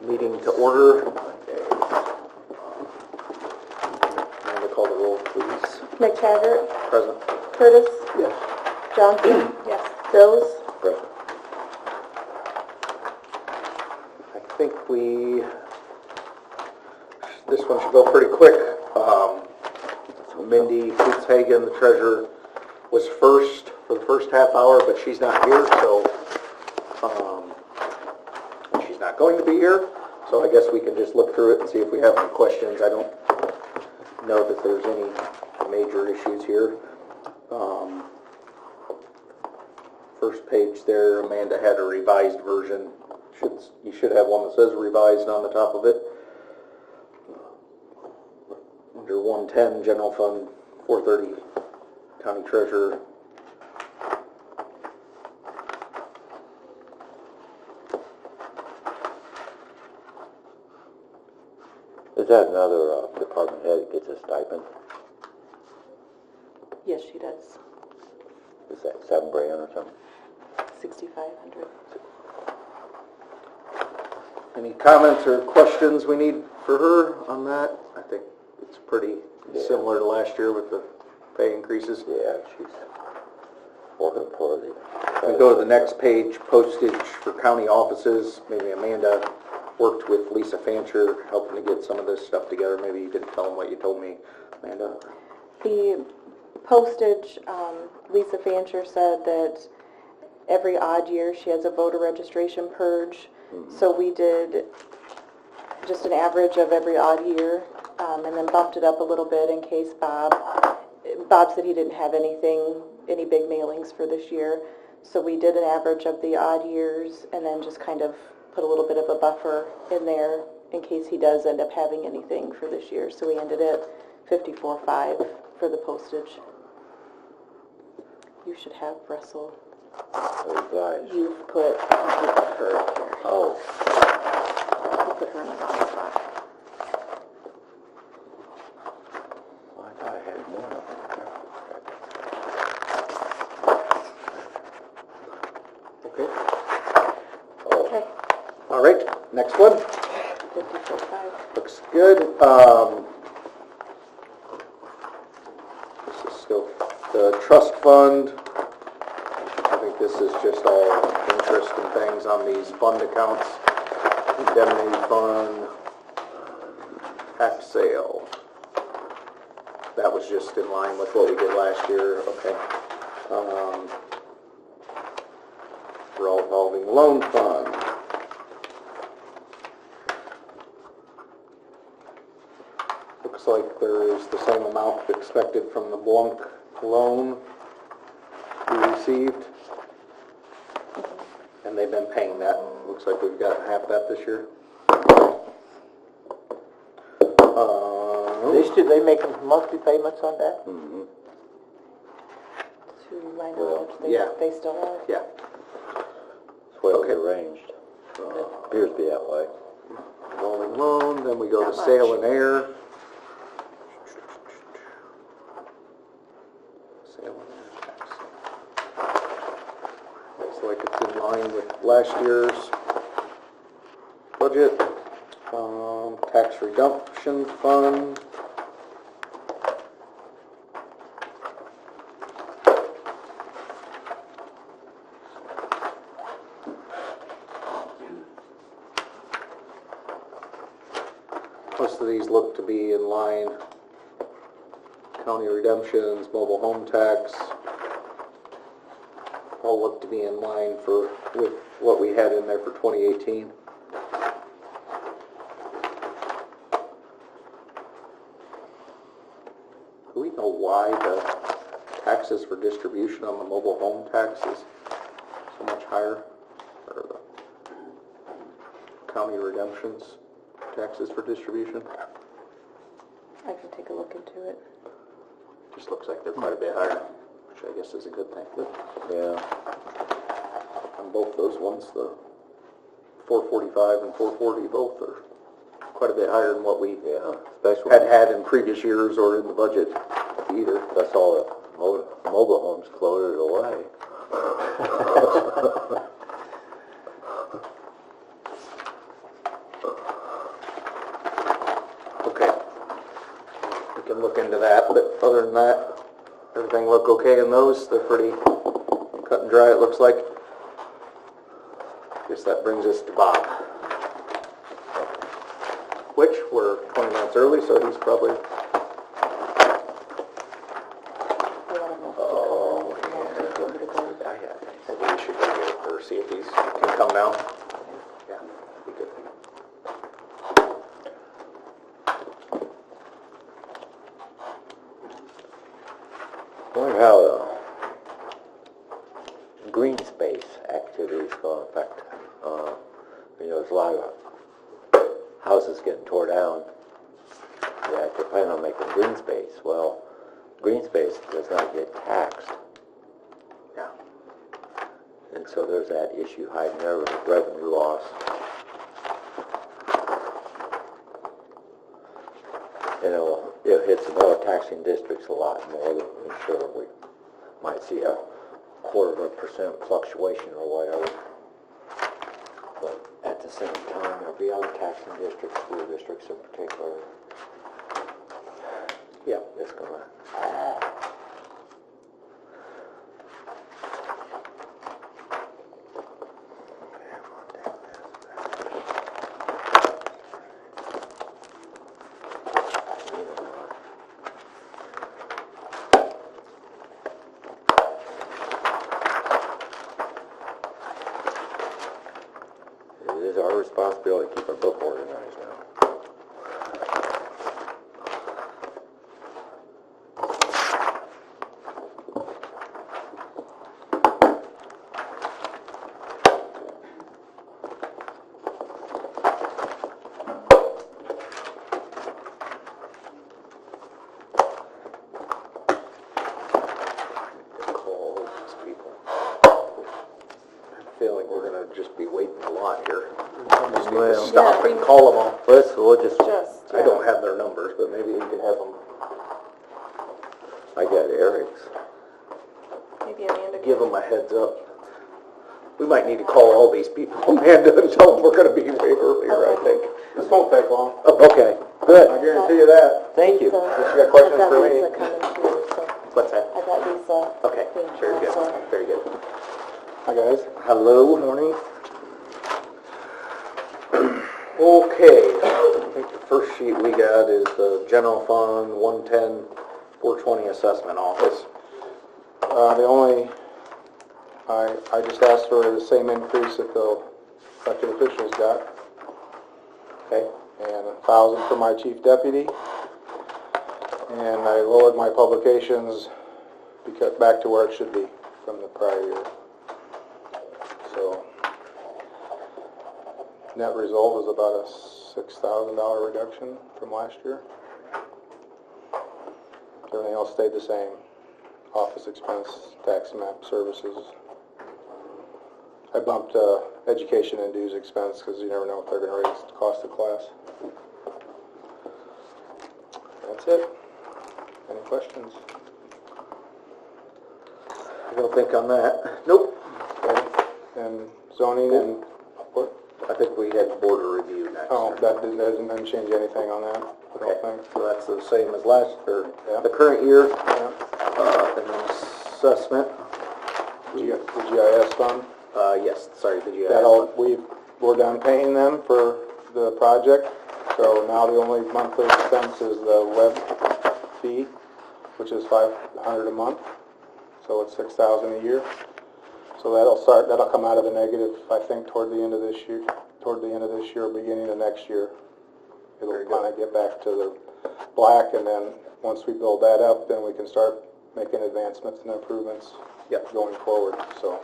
Meeting to order. And call the roll, please. McTaggart. Present. Curtis. Yes. Johnson. Yes. Bills. Present. I think this one should go pretty quick. Mindy Fitzhagen, the treasurer, was first for the first half hour, but she's not here, so she's not going to be here. So I guess we can just look through it and see if we have any questions. I don't know that there's any major issues here. First page there, Amanda had a revised version. You should have one that says revised on the top of it. Under 110, General Fund, 430, County Treasurer. Is that another department head that gets a stipend? Yes, she does. Is that $7 grand or something? 6,500. Any comments or questions we need for her on that? I think it's pretty similar to last year with the pay increases. Yeah, she's working for the... We go to the next page, postage for county offices. Maybe Amanda worked with Lisa Fancher, helping to get some of this stuff together. Maybe you didn't tell them what you told me, Amanda. The postage, Lisa Fancher said that every odd year she has a voter registration purge. Mm-hmm. So we did just an average of every odd year, and then bumped it up a little bit in case Bob said he didn't have any big mailings for this year. So we did an average of the odd years and then just kind of put a little bit of a buffer in there in case he does end up having anything for this year. So we ended at $54.5 for the postage. You should have Russell. Oh, guys. You put her here. Oh. You put her in the wrong spot. I thought I had more of it. Okay. Oh. Okay. All right, next one. 54.5. Looks good. This is still the trust fund. I think this is just all interest and things on these fund accounts. Indemnity fund, tax sale. That was just in line with what we did last year. Okay. Revolving loan fund. Looks like there is the same amount expected from the Blunk loan we received. And they've been paying that. Looks like we've got half that this year. They making monthly payments on that? Mm-hmm. To my knowledge, they still are. Yeah. That's what it was arranged. Appears to be that way. Revolving loan, then we go to sale and air. Sale and air tax. Looks like it's in line with last year's budget. Tax reduction fund. Most of these look to be in line. County redemptions, mobile home tax, all look to be in line with what we had in there for 2018. Do we know why the taxes for distribution on the mobile home tax is so much higher? Or the county redemptions? Taxes for distribution? I can take a look into it. Just looks like they're quite a bit higher, which I guess is a good thing. Yeah. On both those ones, the 445 and 440 both are quite a bit higher than what we had in previous years or in the budget either. That's all the mobile homes floated away. Okay. We can look into that, but other than that, everything look okay in those? They're pretty cut and dry, it looks like. Guess that brings us to Bob. Which, we're 20 minutes early, so he's probably... Oh, yeah. Maybe we should go get or see if he can come now. Yeah, be good. I wonder how green space activities going to affect, there's a lot of houses getting tore down that they're planning on making green space. Well, green space does not get taxed. Yeah. And so there's that issue hiding there with revenue loss. It hits the lower taxing districts a lot more. I'm sure we might see a 0.25% fluctuation or whatever. But at the same time, there'll be other taxing districts, school districts in particular. Yeah. It's gonna... It is our responsibility to keep our book organized now. Call these people. I'm feeling we're going to just be waiting a lot here. Just need to stop and call them all. We'll just... I don't have their numbers, but maybe you can have them. I got Eric's. Maybe Amanda Give them a heads up. We might need to call all these people, Amanda, and tell them we're going to be way earlier, I think. This won't take long. Oh, okay, good. I guarantee you that. Thank you. Unless you got questions for me. Lisa coming too, so What's that? I got Lisa. Okay, very good, very good. Hi, guys. Hello, morning. Okay, I think the first sheet we got is the general fund 110-420 assessment office. I just asked for the same increase that the elected officials got. Okay, And 1,000 for my chief deputy. And I lowered my publications back to where it should be from the prior year. So, net result was about a $6,000 reduction from last year. Everything else stayed the same. Office expense, tax map, services. I bumped education and dues expense because you never know if they're going to raise the cost of class. That's it. Any questions? I don't think on that. Nope. Okay. And zoning and what? I think we had border review next. Oh, that doesn't change anything on that. I Okay, don't think. so that's the same as last, or Yeah. the current year, Yeah. and then assessment. The GIS fund. Yes, sorry, did you ask? We're done paying them for the project, so now the only monthly expense is the web fee, which is $500 a month, so it's $6,000 a year. So that'll come out of the negative, I think, toward the end of this year, beginning of next year. It'll kind of get back to the black, and then once we build that up, then we can start making advancements and improvements going forward, so.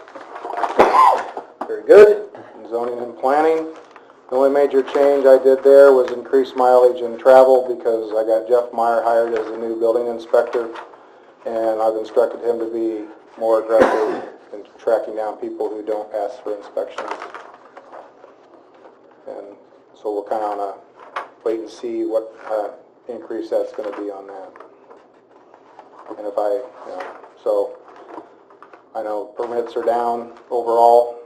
Very good. In zoning and planning, the only major change I did there was increase mileage and travel because I got Jeff Meyer hired as the new building inspector, and I've instructed him to be more aggressive in tracking down people who don't ask for inspections. And so we're kind of on a wait and see what increase that's going to be on that. And if so I know permits are down overall.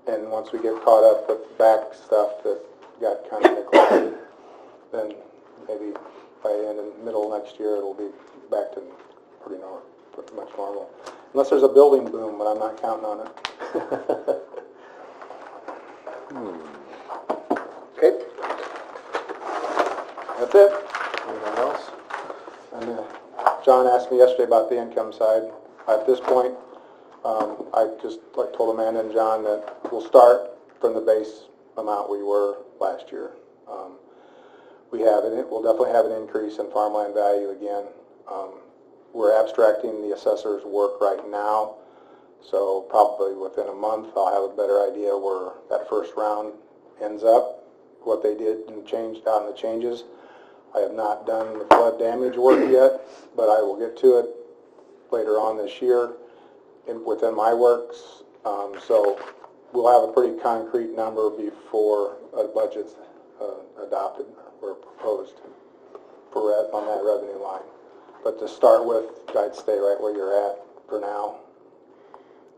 And once we get caught up with back stuff that got kind of neglected, then maybe by the end of middle of next year, it'll be back to pretty much normal. Unless there's a building boom, but I'm not counting on it. Okay, That's it. anything else? And John asked me yesterday about the income side. At this point, I just told Amanda and John that we'll start from the base amount we were last year. We'll definitely have an increase in farmland value again. We're abstracting the assessor's work right now, so probably within a month I'll have a better idea where that first round ends up, what they did and changed out in the changes. I have not done the flood damage work yet, but I will get to it later on this year within my works. So we'll have a pretty concrete number before a budget's adopted or proposed on that revenue line. But to start with, I'd stay right where you're at for now.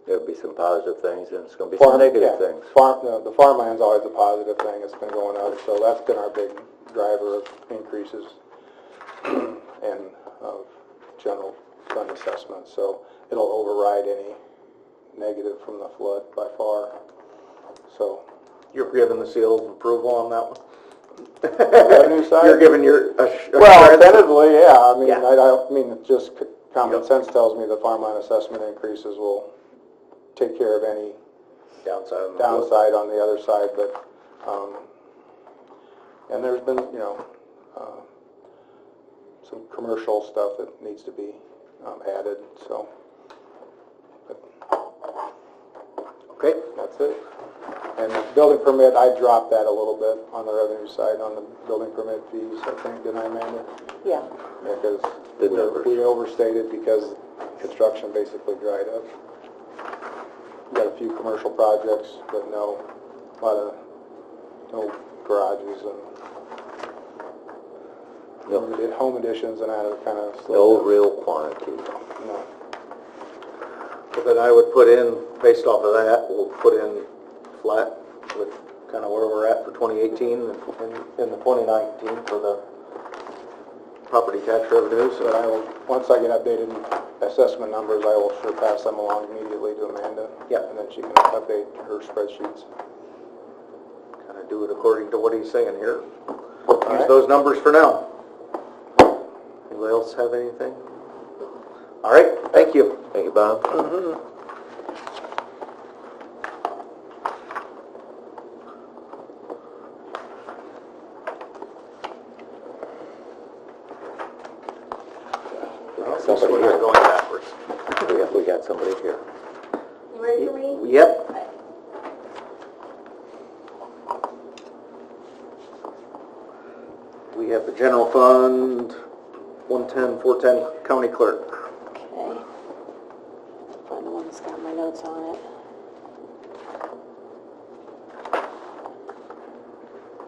There'll be some positive things and it's going to be some negative things. The farmland's always a positive thing. It's been going up, so that's been our big driver of increases and of general fund assessment. So it'll override any negative from the flood by far. So You're giving the seal of approval on that one? revenue side? You're giving your... Well, tentatively, yeah. I mean, Yeah. I mean, just common sense tells me the farmland assessment increases will take care of any downside on the other side, but, and there's been, some commercial stuff that needs to be added, so. But Okay. that's it. And the building permit, I dropped that a little bit on the revenue side on the building permit fees, I think, didn't I, Amanda? Yeah. Because The numbers. we overstated because construction basically dried up. We got a few commercial projects, but no garages and we did home additions and that kind of slowed No down. real quantity. No. Well, then I would put in, based off of that, we'll put in flat with kind of where we're at for 2018 and in the 2019 for the property tax revenues. But I will, once I get updated assessment numbers, I will sure pass them along immediately to Amanda. Yep. And then she can update her spreadsheets. Kind of do it according to what he's saying here. All Use right. those numbers for now. Anybody else have anything? All right, thank you. Thank you, Bob. Somebody here going backwards. We got somebody here. You ready for me? Yep. We have the general fund, 110, 410, county clerk. Okay. Find the one that's got my notes on it.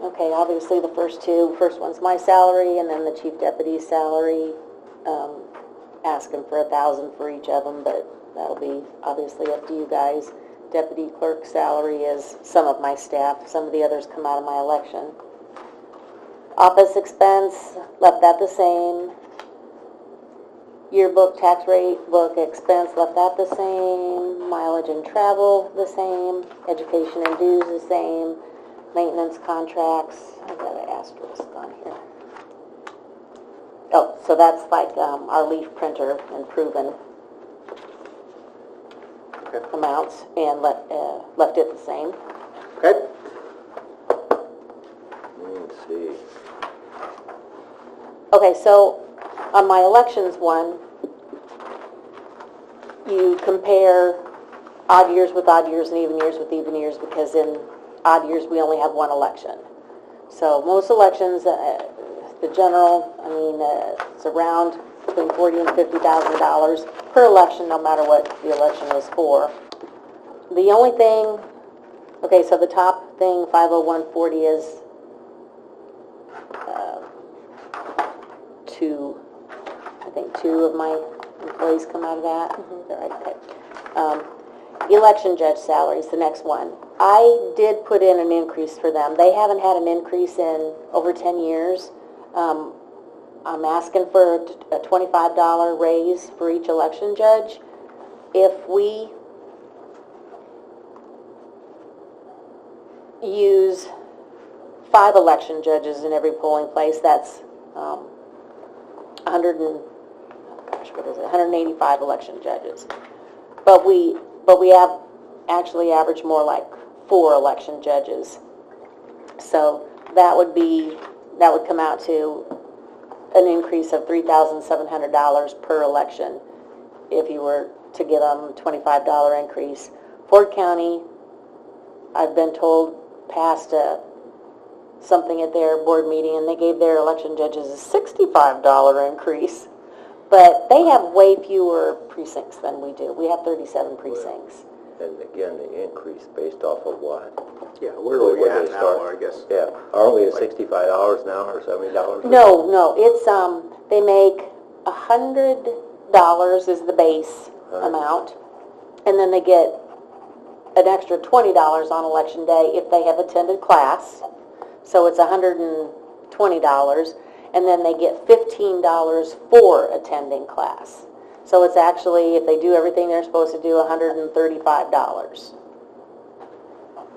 Okay, obviously the first one's my salary and then the chief deputy's salary. Asking for 1,000 for each of them, but that'll be obviously up to you guys. Deputy clerk salary is some of my staff, some of the others come out of my election. Office expense, left that the same. Yearbook tax rate, book expense, left that the same. Mileage and travel, the same. Education and dues, the same. Maintenance contracts, I've got an asterisk on here. Oh, so that's like our leaf printer and proven amounts, and left it the same. Okay. Let's see. Okay, so on my elections one, you compare odd years with odd years and even years with even years, because in odd years we only have one election. So most elections, the general, it's around between $40,000 and $50,000 per election, no matter what the election is for. The only thing, okay, so the top thing, 50140, is I think two of my employees come out of that. Is that right? Okay. Election judge salary is the next one. I did put in an increase for them. They haven't had an increase in over 10 years. I'm asking for a $25 raise for each election judge. If we use 5 election judges in every polling place, that's 185 election judges. But we have actually averaged more like 4 election judges. So that would come out to an increase of $3,700 per election if you were to give them a $25 increase. Ford County, I've been told, passed something at their board meeting, and they gave their election judges a $65 increase. But they have way fewer precincts than we do. We have 37 precincts. And again, the increase based off of what? Yeah, where are we Where at they now, start? I guess? Yeah, aren't we at $65 now or $70? No, it's, they make $100 is the base amount, and then they get an extra $20 on election day if they have attended class. So it's $120, and then they get $15 for attending class. So it's actually, if they do everything they're supposed to do, $135.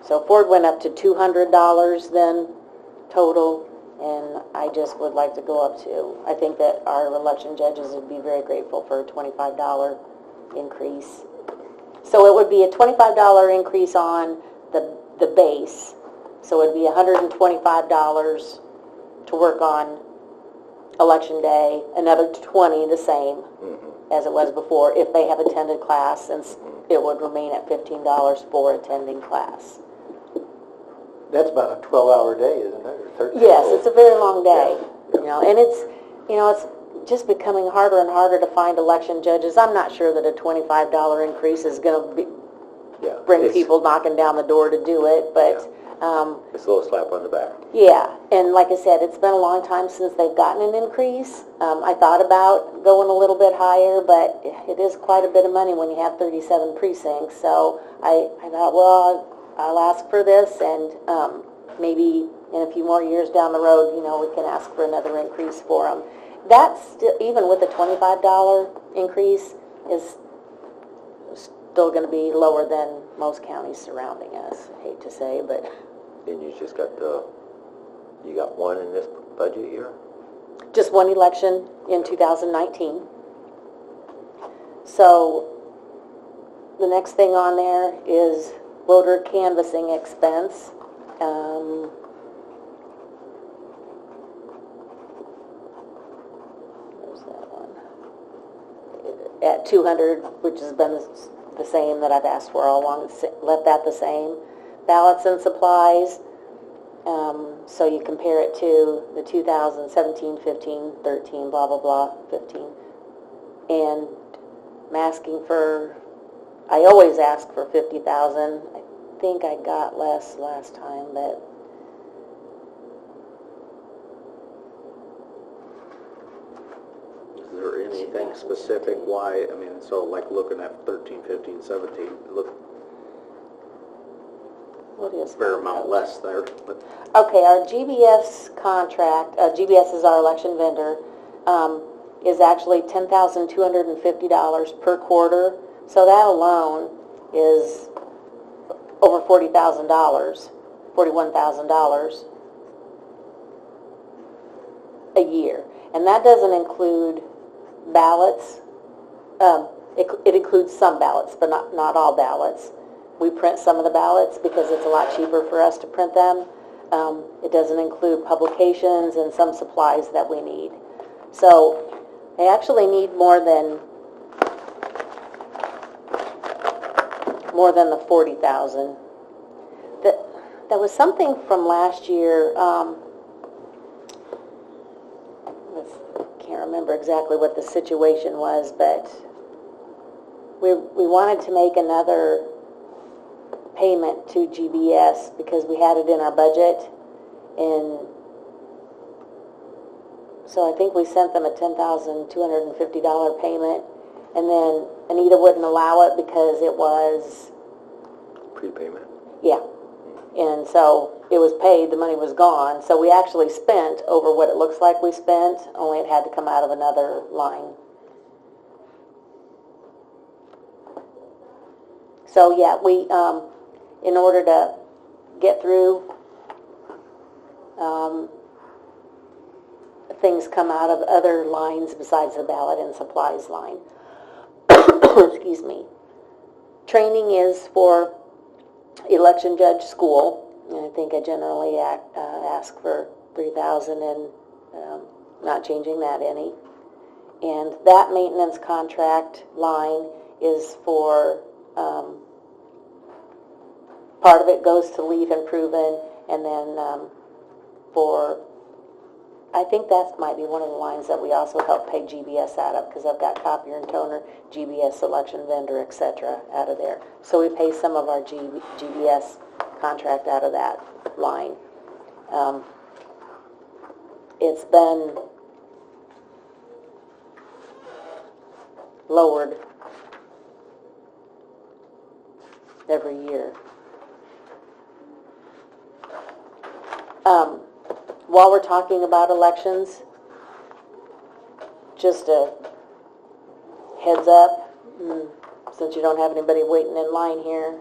So Ford went up to $200 then total, and I just would like to go up to, I think that our election judges would be very grateful for a $25 increase. So it would be a $25 increase on the base. So it would be $125 to work on election day, another $20 the same as it was before if they have attended class, and it would remain at $15 for attending class. That's about a 12-hour day, isn't it, or 13? Yes, it's a very long day, you know, and it's just becoming harder and harder to find election judges. I'm not sure that a $25 increase is going to bring people knocking down the door to do it, but it's a little slap on the back. yeah, and like I said, it's been a long time since they've gotten an increase. I thought about going a little bit higher, but it is quite a bit of money when you have 37 precincts. So I thought, well, I'll ask for this, and maybe in a few more years down the road, we can ask for another increase for them. That's still, even with a $25 increase, is still going to be lower than most counties surrounding us. I hate to say, but... And you just got you got one in this budget year? Just one election in 2019. So the next thing on there is voter canvassing expense. There's that one. At 200, which has been the same that I've asked for all along, left that the same. Ballots and supplies. So you compare it to the 2017, 15, 13, blah, blah, blah, 15. And I'm asking for, I always ask for 50,000. I think I got less last time, but Is there anything specific why, so like looking at 13, 15, 17, look what is a fair that? amount less there, but Okay, our GBS contract, GBS is our election vendor, is actually $10,250 per quarter. So that alone is over $40,000, $41,000 a year. And that doesn't include ballots. It includes some ballots, but not all ballots. We print some of the ballots because it's a lot cheaper for us to print them. It doesn't include publications and some supplies that we need. So I actually need more than the 40,000. That was something from last year. I can't remember exactly what the situation was, but we wanted to make another payment to GBS because we had it in our budget, and so I think we sent them a $10,250 payment, and then Anita wouldn't allow it because it was Prepayment. Yeah. And so it was paid, the money was gone, so we actually spent over what it looks like we spent, only it had to come out of another line. So yeah, we, in order to get through, things come out of other lines besides the ballot and supplies line. Excuse me. Training is for election judge school, and I think I generally ask for $3,000 and not changing that any. And that maintenance contract line is for, part of it goes to Leaf and Proven, and then for, I think that might be one of the lines that we also help pay GBS out of, because I've got copier and toner, GBS selection vendor, etc. out of there. So we pay some of our GBS contract out of that line. It's been lowered every year. While we're talking about elections, just a heads up, since you don't have anybody waiting in line here,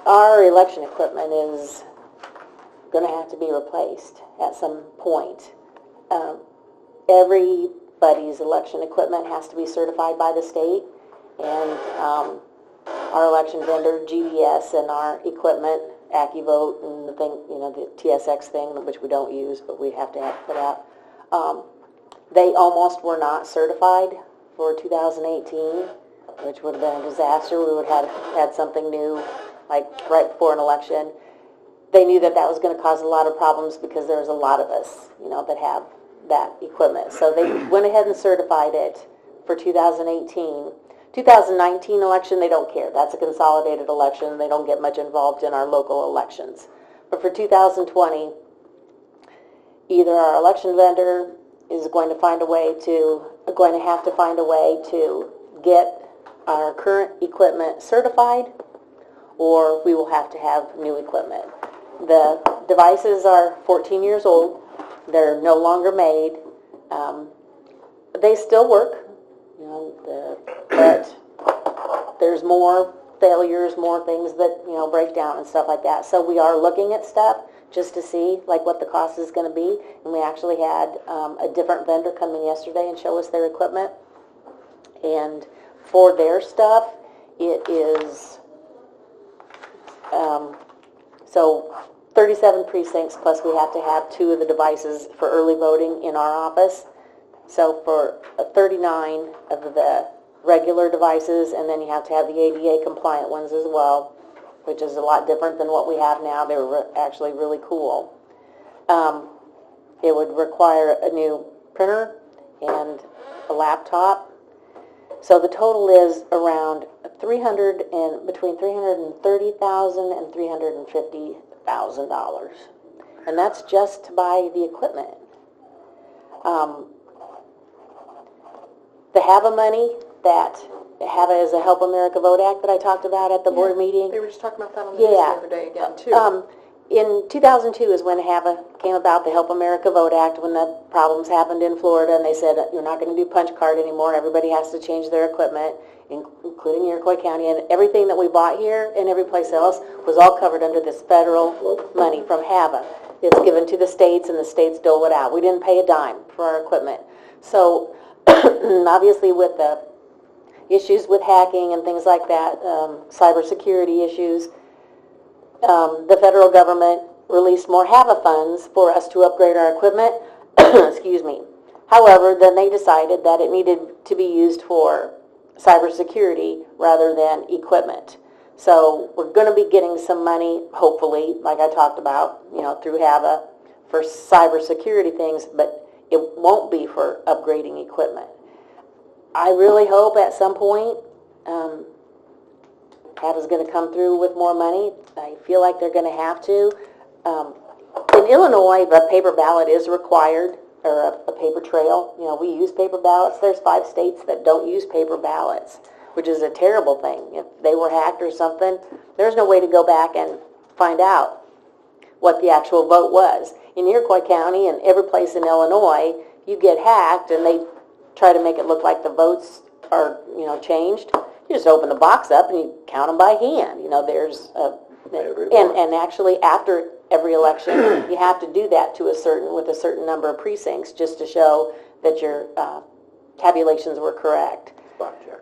our election equipment is going to have to be replaced at some point. Everybody's election equipment has to be certified by the state, and our election vendor, GDS, and our equipment, AccuVote, and the thing, the TSX thing, which we don't use, but we have to have put out, they almost were not certified for 2018, which would have been a disaster. We would have had something new, like right before an election. They knew that was going to cause a lot of problems because there's a lot of us, that have that equipment. So they went ahead and certified it for 2018. 2019 election, they don't care. That's a consolidated election. They don't get much involved in our local elections. But for 2020, either our election vendor is going to have to find a way to get our current equipment certified, or we will have to have new equipment. The devices are 14 years old. They're no longer made. They still work, but there's more failures, more things that, break down and stuff like that. So we are looking at stuff just to see, what the cost is going to be. And we actually had a different vendor come in yesterday and show us their equipment. And for their stuff, it is, so 37 precincts, plus we have to have 2 of the devices for early voting in our office. So for 39 of the regular devices, and then you have to have the ADA compliant ones as well, which is a lot different than what we have now. They were actually really cool. It would require a new printer and a laptop. So the total is around between $330,000 and $350,000, and that's just to buy the equipment. The HAVA money that HAVA is a Help America Vote Act that I talked about at the board meeting. They were just talking about that on the news the other day again, too. In 2002 is when HAVA came about, the Help America Vote Act, when the problems happened in Florida, and they said, you're not going to do punch card anymore, everybody has to change their equipment, including Iroquois County, and everything that we bought here and every place else was all covered under this federal money from HAVA. It's given to the states, and the states dole it out. We didn't pay a dime for our equipment. So, obviously with the issues with hacking and things like that, cybersecurity issues, the federal government released more HAVA funds for us to upgrade our equipment. Excuse me. However, then they decided that it needed to be used for cybersecurity rather than equipment. So we're going to be getting some money, hopefully, like I talked about, through HAVA for cybersecurity things, but it won't be for upgrading equipment. I really hope at some point HAVA's going to come through with more money. I feel like they're going to have to. In Illinois, the paper ballot is required, or a paper trail. We use paper ballots. There's 5 states that don't use paper ballots. which is a terrible thing. If they were hacked or something, there's no way to go back and find out what the actual vote was. In Iroquois County and every place in Illinois, you get hacked and they try to make it look like the votes are, changed. You just open the box up and you count them by hand. There's and actually after every election, you have to do that with a certain number of precincts just to show that your tabulations were correct. Spot check.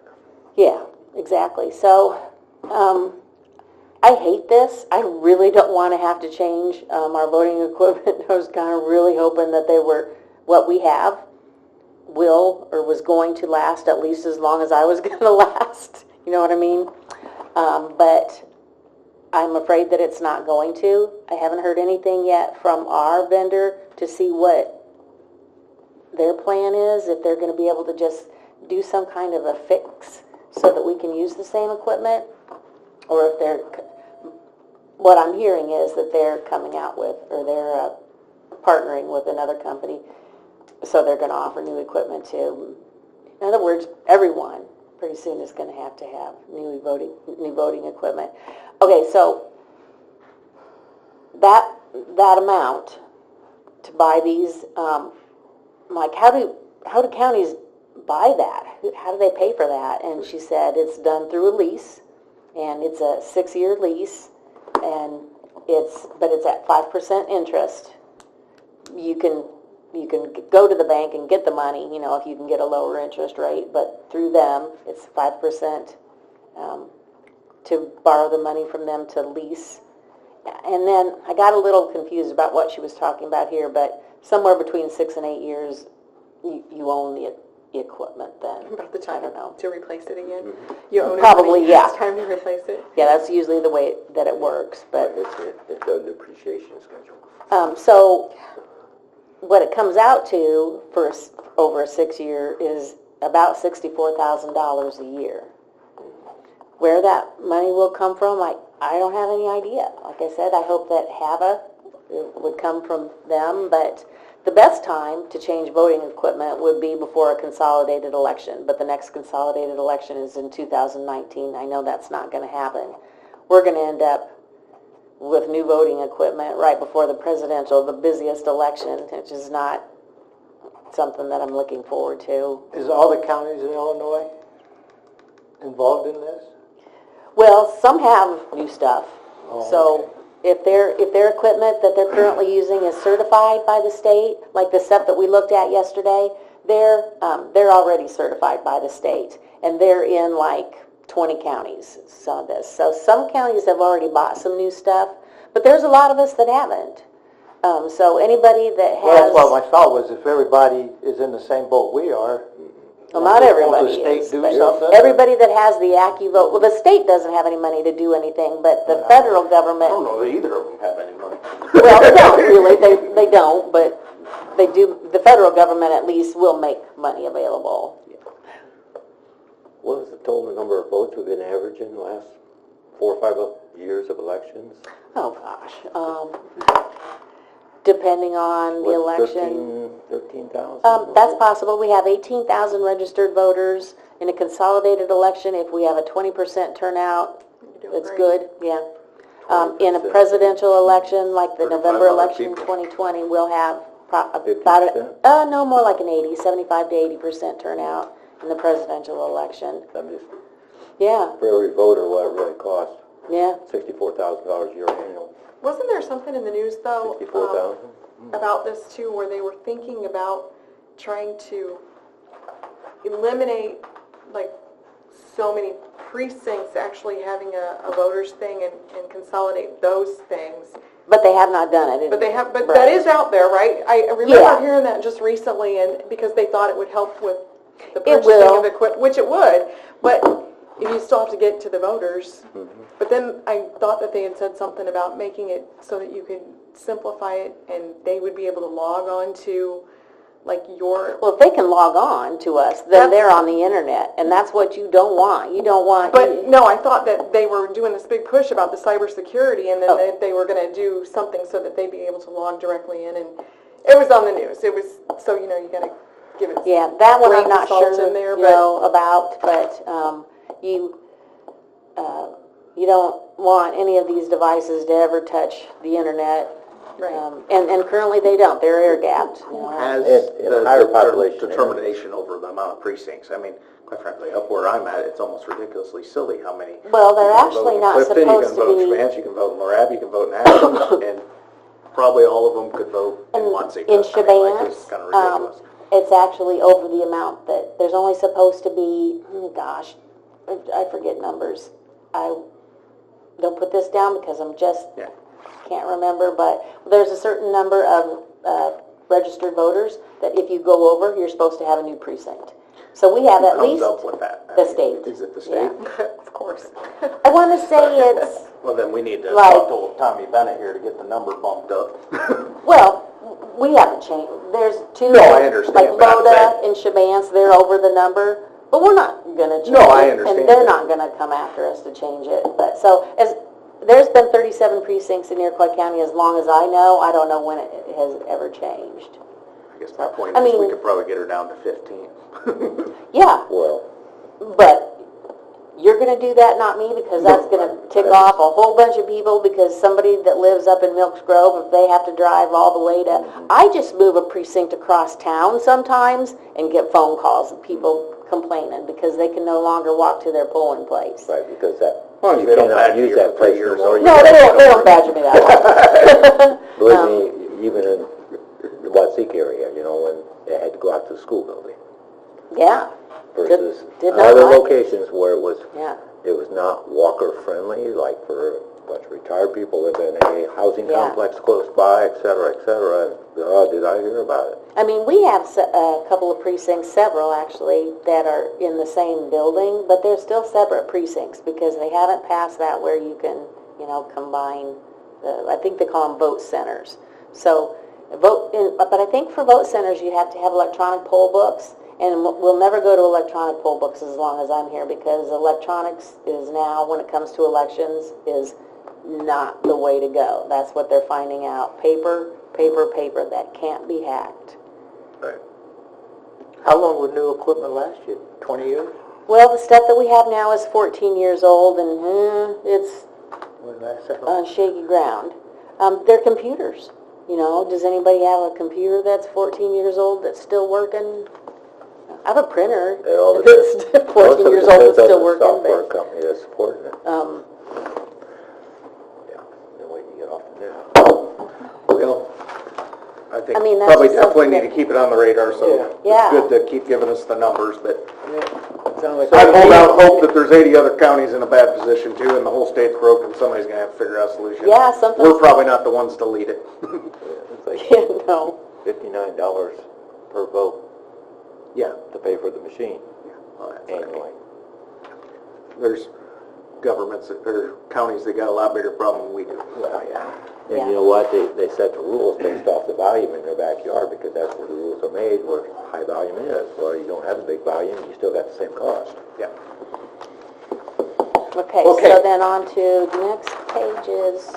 Yeah, exactly. So, I hate this. I really don't want to have to change our voting equipment. I was kind of really hoping that what we have was going to last at least as long as I was going to last. You know what I mean? But I'm afraid that it's not going to. I haven't heard anything yet from our vendor to see what their plan is, if they're going to be able to just do some kind of a fix so that we can use the same equipment, or if what I'm hearing is that they're coming out with, or they're partnering with another company, so they're going to offer new equipment too. In other words, everyone pretty soon is going to have new voting equipment. Okay, so that amount to buy these, like how do counties buy that? How do they pay for that? And she said it's done through a lease, and it's a 6-year lease, and it's at 5% interest. You can go to the bank and get the money, if you can get a lower interest rate, but through them, it's 5% to borrow the money from them to lease. And then I got a little confused about what she was talking about here, but somewhere between 6 and 8 years, you own the equipment then. About the time I don't know. to replace it again. You own Probably, it, yeah. It's time to replace it. Yeah, that's usually the way that it works, but... It's a depreciation schedule. So what it comes out to for over a 6-year is about $64,000 a year. Where that money will come from, I don't have any idea. Like I said, I hope that HAVA would come from them, but the best time to change voting equipment would be before a consolidated election, but the next consolidated election is in 2019. I know that's not going to happen. We're going to end up with new voting equipment right before the busiest election, which is not something that I'm looking forward to. Is all the counties in Illinois involved in this? Well, some have new stuff. Oh, So if their equipment that they're currently using is certified by the state, like the stuff that we looked at yesterday, they're already certified by the state, and they're in like 20 counties. So some counties have already bought some new stuff, but there's a lot of us that haven't. So anybody that has... Well, that's what my thought was, if everybody is in the same boat we are. Well, not everybody Won't the state is, do but something? everybody that has the AccuVote, well, the state doesn't have any money to do anything, but the federal government... I don't know that either of them have any money. Well, they don't really, they don't, but they do, the federal government at least will make money available. What was the total number of votes we've been averaging the last 4 or 5 years of elections? Oh, gosh. Depending on the election. 13,000? That's possible. We have 18,000 registered voters. In a consolidated election, if we have a 20% turnout, it's good, yeah. In a 20%. presidential election, like the 35 November other election people. 2020, we'll have about 50%? no, more like an 75 to 80% turnout in the presidential election. That means Yeah, for every voter, what it really costs, yeah. $64,000 a year annual. Wasn't there something in the news, though, 64,000? about this, too, where they were thinking about trying to eliminate, like, so many precincts actually having a voters thing and consolidate those things? But they have not done it. But they have, but Right. that is out there, right? I remember Yeah. hearing that just recently, and because they thought it would help with the It purchasing will. of equipment, which it would, but if you still have to get to the voters. But then I thought that they had said something about making it so that you could simplify it, and they would be able to log on to, like, your... Well, if they can log on to us, then they're on the internet, and that's what you don't want. You don't want... But, no, I thought that they were doing this big push about the cybersecurity, and then Oh. they were going to do something so that they'd be able to log directly in, and it was on the news. It was, so, you got to give it... Yeah, that one I'm not grain of salt sure, in there, about, but, you don't want any of these devices to ever touch the internet. Right. And currently they don't, they're air gapped, you know. Has In the higher population determination over the amount of precincts? I mean, quite frankly, up where I'm at, it's almost ridiculously silly how many. Well, they're You can actually vote in not Clifton, supposed to You can vote in be- Spence, you can vote in Morav, you can vote in Ashland, and probably all of them could vote in Muncie. In I mean, like, it's Shabance, kind of ridiculous. it's actually over the amount that, there's only supposed to be, I forget numbers. Don't put this down because I'm just, Yeah. can't remember, but there's a certain number of registered voters that if you go over, you're supposed to have a new precinct. So we have at Who least, comes up with that? the state. Is it the state? Of course. I want to say it's, Well, then we need to Like- talk to Tommy Bennett here to get the number bumped up. well, we haven't changed, there's two. No, I understand, Like but I'm Loda saying- and Shabance, they're over the number, but we're not gonna change it. No, I understand And they're that. not gonna come after us to change it, but, so, there's been 37 precincts in Iroquois County as long as I know. I don't know when it has ever changed. I guess my point I is we mean- could probably get her down to 15. Yeah, Well, but you're gonna do that, not me, because that's gonna tick off a whole bunch of people, because somebody that lives up in Milks Grove, if they have to drive all the way to, I just move a precinct across town sometimes and get phone calls of people complaining because they can no longer walk to their polling place. right, because that, As long as you they don't cannot badger you use for that 3 place years. anymore. No, they don't badger me that way. Believe me, even in the Watseke area, you know, when they had to go out to the school building Yeah, versus did not other like it. locations where it was not walker friendly, like for a bunch of retired people live in a housing Yeah. complex close by, et cetera, et cetera. Oh, did I hear about it? I mean, we have a couple of precincts, several actually, that are in the same building, but they're still separate precincts because they haven't passed that where you can, combine, I think they call them vote centers. So, but I think for vote centers, you have to have electronic poll books, and we'll never go to electronic poll books as long as I'm here because electronics is now, when it comes to elections, is not the way to go. That's what they're finding out. Paper, that can't be hacked. Right. How long would new equipment last you? 20 years? Well, the stuff that we have now is 14 years old, and it's Wouldn't last that on long? shaky ground. They're computers. Does anybody have a computer that's 14 years old that's still working? I have a printer It all that's depends- 14 years old that's still working, software but, company that's supporting it. Yeah, then we can get off the net. Well, I think I mean, that's probably just definitely something need to that- keep it on the radar, so Yeah. it's good to keep giving us the numbers, but Sound like I hold out hope that there's 80 other counties in a bad position too, and the whole state's broken, somebody's gonna have to figure out a solution. Yeah, something's- We're probably not the ones to lead it. It's like no. $59 per vote Yeah. to pay for the machine Well, that's- annually. There's governments, or counties that got a lot bigger problem than we do. Well, yeah. Yeah. And you know what, they set the rules based off the volume in their backyard, because that's where the rules are made, where high volume is. Well, you don't have a big volume, you still got the same cost. Yeah. Okay, Okay. so then on to the next pages.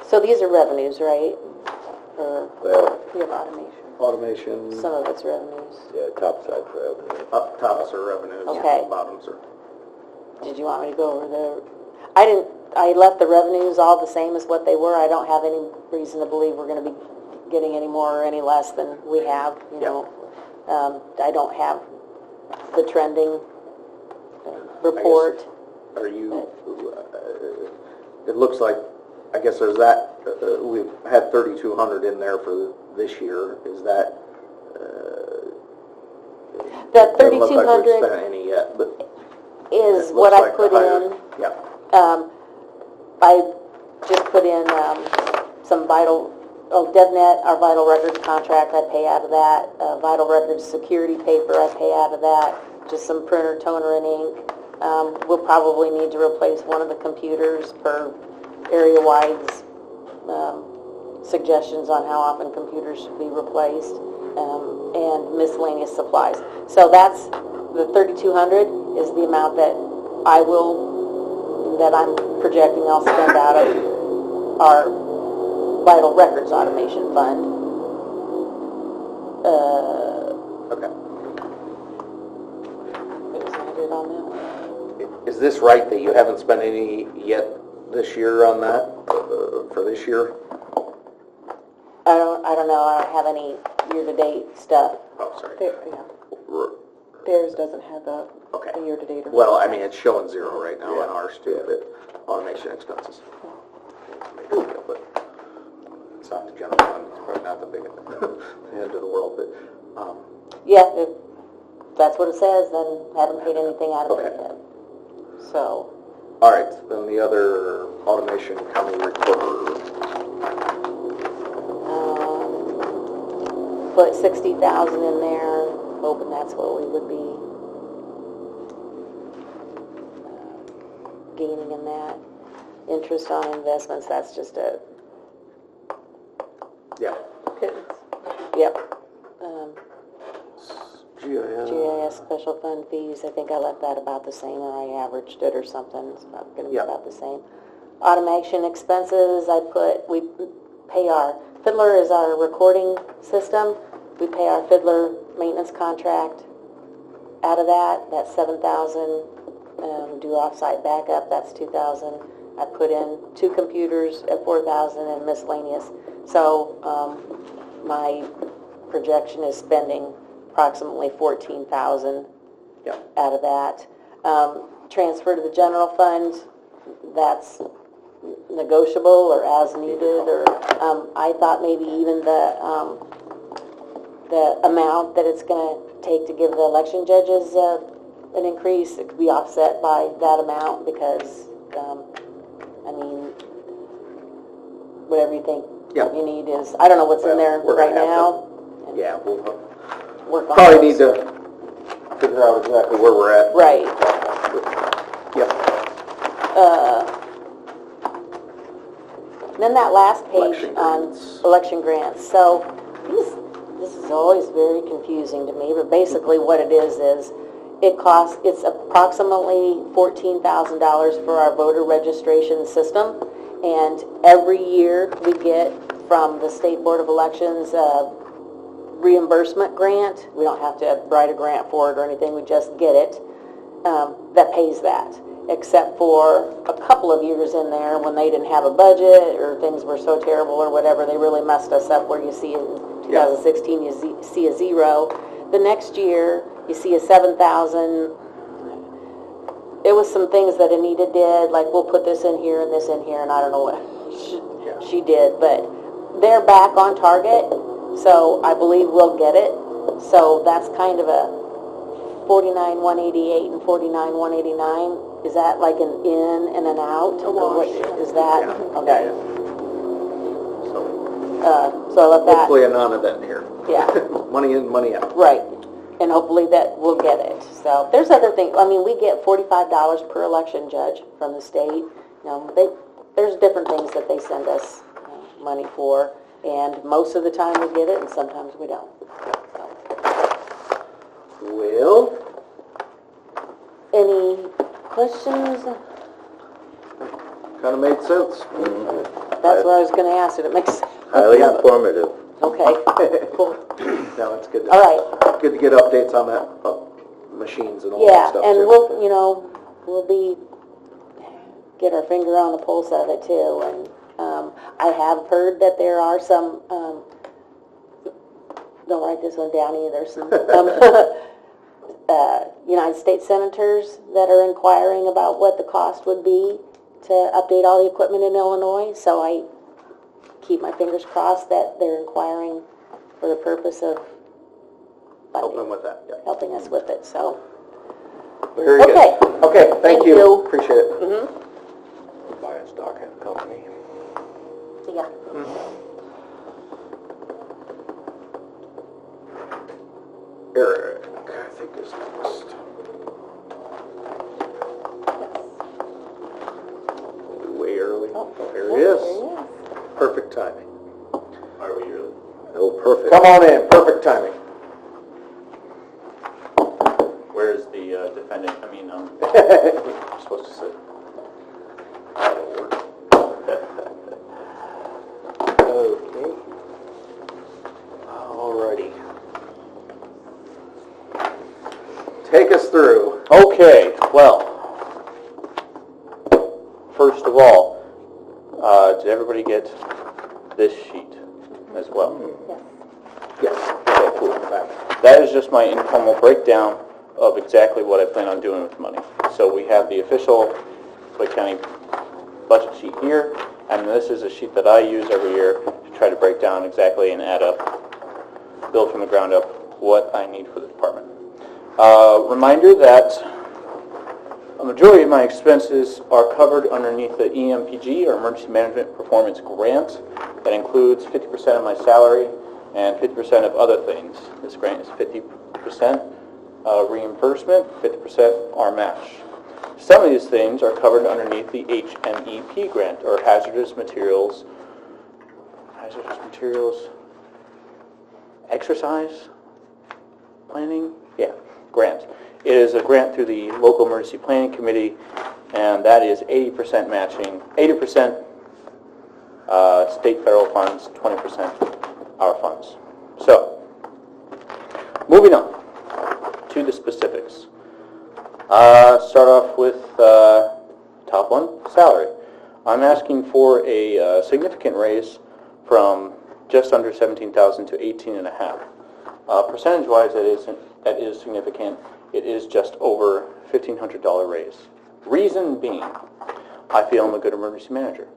So these are revenues, right? Or Well, we have automation. Automation, Some of it's revenues. yeah, top side for revenue. up tops are revenues, Okay. bottoms are. Did you want me to go over the, I left the revenues all the same as what they were. I don't have any reason to believe we're gonna be getting any more or any less than we have, I don't have the trending report. Are you, it looks like, I guess there's that, we've had 3,200 in there for this year. Is that, That doesn't look like we've 3,200 spent any yet, but is it what looks I like the put higher- in. Yeah, I just put in some DevNet, our Vital Records contract, I pay out of that. Vital Records security paper, I pay out of that. Just some printer, toner, and ink. We'll probably need to replace one of the computers per area-wide suggestions on how often computers should be replaced, and miscellaneous supplies. So that's, the 3,200 is the amount that I will that I'm projecting I'll spend out of our vital records automation fund. Okay. Is that it on that? Is this right that you haven't spent any yet this year on that, for this year? I don't know, I don't have any year-to-date stuff. Oh, sorry. Theirs doesn't have a Okay. year-to-date. Well, I mean, it's showing 0 right now on ours too, but automation expenses. But it's not the general fund, it's probably not the big, the end of the world, but, Yeah, if that's what it says, then haven't paid anything out of it Okay. yet. So, all right, then the other automation county recorder, put 60,000 in there, hoping that's what we would be gaining in that. Interest on investments, that's just a, yeah. yep. GIS. GIS special fund fees, I think I left that about the same, or I averaged it or something, it's not gonna be Yeah. about the same. Automation expenses, I put, we pay our, Fiddler is our recording system, we pay our Fiddler maintenance contract out of that, that's 7,000, do off-site backup, that's 2,000. I put in 2 computers at 4,000 and miscellaneous, so, my projection is spending approximately 14,000 Yeah. out of that. Transfer to the general fund, that's negotiable or as needed, or I thought maybe even the amount that it's going to take to give the election judges an increase, it could be offset by that amount because, I mean, whatever you think Yeah. you need is, I don't know what's in there We're right gonna have now. Yeah, we'll Work on probably those. need to figure out exactly where we're at. Right. Yep. Then that last page Election on grants. election grants. So this is always very confusing to me, but basically what it is it's approximately $14,000 for our voter registration system, and every year we get from the State Board of Elections a reimbursement grant. We don't have to write a grant for it or anything, we just get it, that pays that. Except for a couple of years in there when they didn't have a budget or things were so terrible or whatever, they really messed us up where you see in 2016 you see a 0. The next year you see a 7,000. It was some things that Anita did, like we'll put this in here and this in here, and I don't know what she did, but they're back on target, so I believe we'll get it. So that's kind of a 49,188 and 49,189. Is that like an in and an out? Or what is that? Yeah. Okay. So So I left that. hopefully a non-event here. Yeah. Money in, money out. Right, and hopefully that we'll get it. So there's other things, I mean, we get $45 per election judge from the state. You know, there's different things that they send us money for, and most of the time we get it, and sometimes we don't. So. Well, Any questions? kind of made sense. That's what I was gonna ask, did it make sense? Highly informative. Okay, cool. No, it's good. All right. Good to get updates on that, machines and all that Yeah, stuff and too. we'll get our finger on the pulse of it too, and, I have heard that there are some, don't write this one down either, some, United States senators that are inquiring about what the cost would be to update all the equipment in Illinois, so I keep my fingers crossed that they're inquiring for the purpose of Help them with that, yeah. helping us with it, so. Very good. Okay. Okay, thank Thank you. you. Appreciate it. Buy a stock in a company. Yeah. Eric, I think is next. Way early. Oh, There yeah, he is. there he is. Perfect timing. Are we really? Oh, perfect. Come on in, perfect timing. Where is the defendant? I mean, You're supposed to sit. Take us through. Okay, well, first of all, did everybody get this sheet as well? Yes. Okay, cool. That is just my informal breakdown of exactly what I plan on doing with the money. So we have the official Clay County budget sheet here, and this is a sheet that I use every year to try to break down exactly and add up, build from the ground up what I need for the department. Reminder that a majority of my expenses are covered underneath the EMPG, or Emergency Management Performance Grant. That includes 50% of my salary and 50% of other things. This grant is 50% reimbursement, 50% our match. Some of these things are covered underneath the HMEP grant, or Hazardous Materials Exercise Planning? Yeah, grant. It is a grant through the local emergency planning committee, and that is 80% matching, 80% state federal funds, 20% our funds. So, moving on to the specifics. Start off with top one, salary. I'm asking for a significant raise from just under $17,000 to $18,500. Percentage-wise, that is significant. It is just over $1,500 raise. Reason being, I feel I'm a good emergency manager,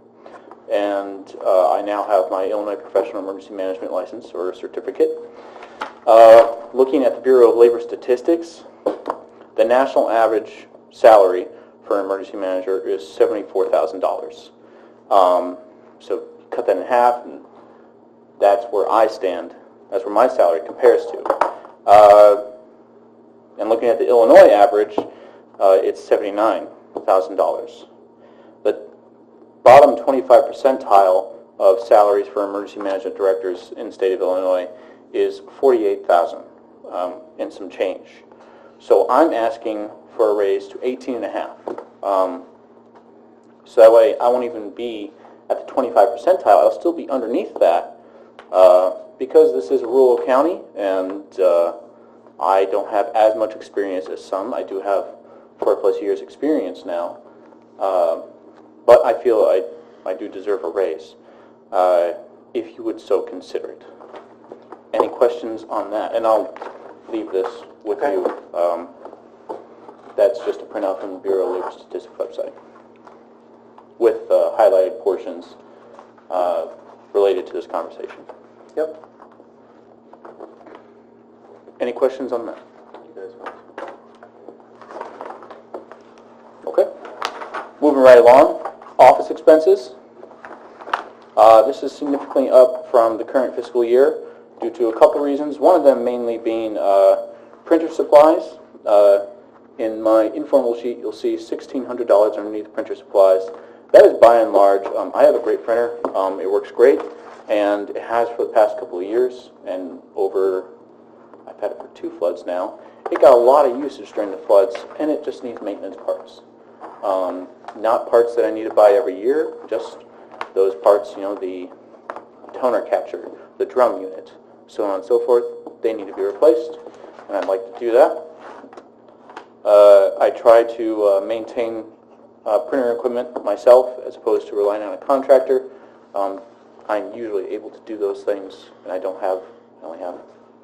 and I now have my Illinois Professional Emergency Management License, or certificate. Looking at the Bureau of Labor Statistics, the national average salary for an emergency manager is $74,000. So cut that in half, and that's where I stand. That's where my salary compares to. And looking at the Illinois average, it's $79,000. The bottom 25 percentile of salaries for emergency management directors in the state of Illinois is $48,000 and some change. So I'm asking for a raise to $18,500. So that way I won't even be at the 25 percentile. I'll still be underneath that because this is a rural county, and I don't have as much experience as some. I do have 4+ years experience now, but I feel I do deserve a raise, if you would so consider it. Any questions on that? And I'll leave this with you. That's just a printout from the Bureau of Labor Statistics website with highlighted portions related to this conversation. Yep. Any questions on that? Okay. Moving right along, office expenses. This is significantly up from the current fiscal year due to a couple reasons. One of them mainly being printer supplies. In my informal sheet, you'll see $1,600 underneath printer supplies. That is by and large. I have a great printer. It works great, and it has for the past couple of years, and I've had it for 2 floods now. It got a lot of usage during the floods, and it just needs maintenance parts. Not parts that I need to buy every year, just those parts, the toner catcher, the drum unit, so on and so forth. They need to be replaced, and I'd like to do that. I try to maintain printer equipment myself as opposed to relying on a contractor. I'm usually able to do those things, and I only have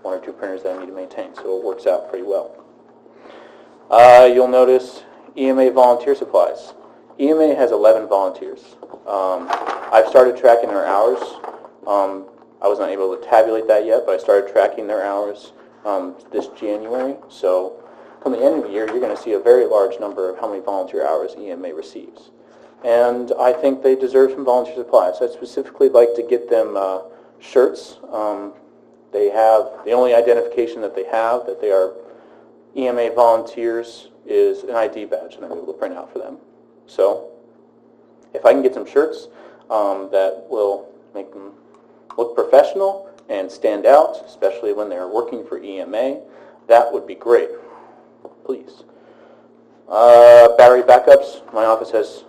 1 or 2 printers that I need to maintain, so it works out pretty well. You'll notice EMA volunteer supplies. EMA has 11 volunteers. I've started tracking their hours. I was not able to tabulate that yet, but I started tracking their hours this January. So come the end of the year, you're going to see a very large number of how many volunteer hours EMA receives. And I think they deserve some volunteer supplies. I'd specifically like to get them shirts. They have, the only identification that they have that they are EMA volunteers is an ID badge, and I'm able to print out for them. So if I can get some shirts that will make them look professional and stand out, especially when they're working for EMA, that would be great. Please. Battery backups. My office has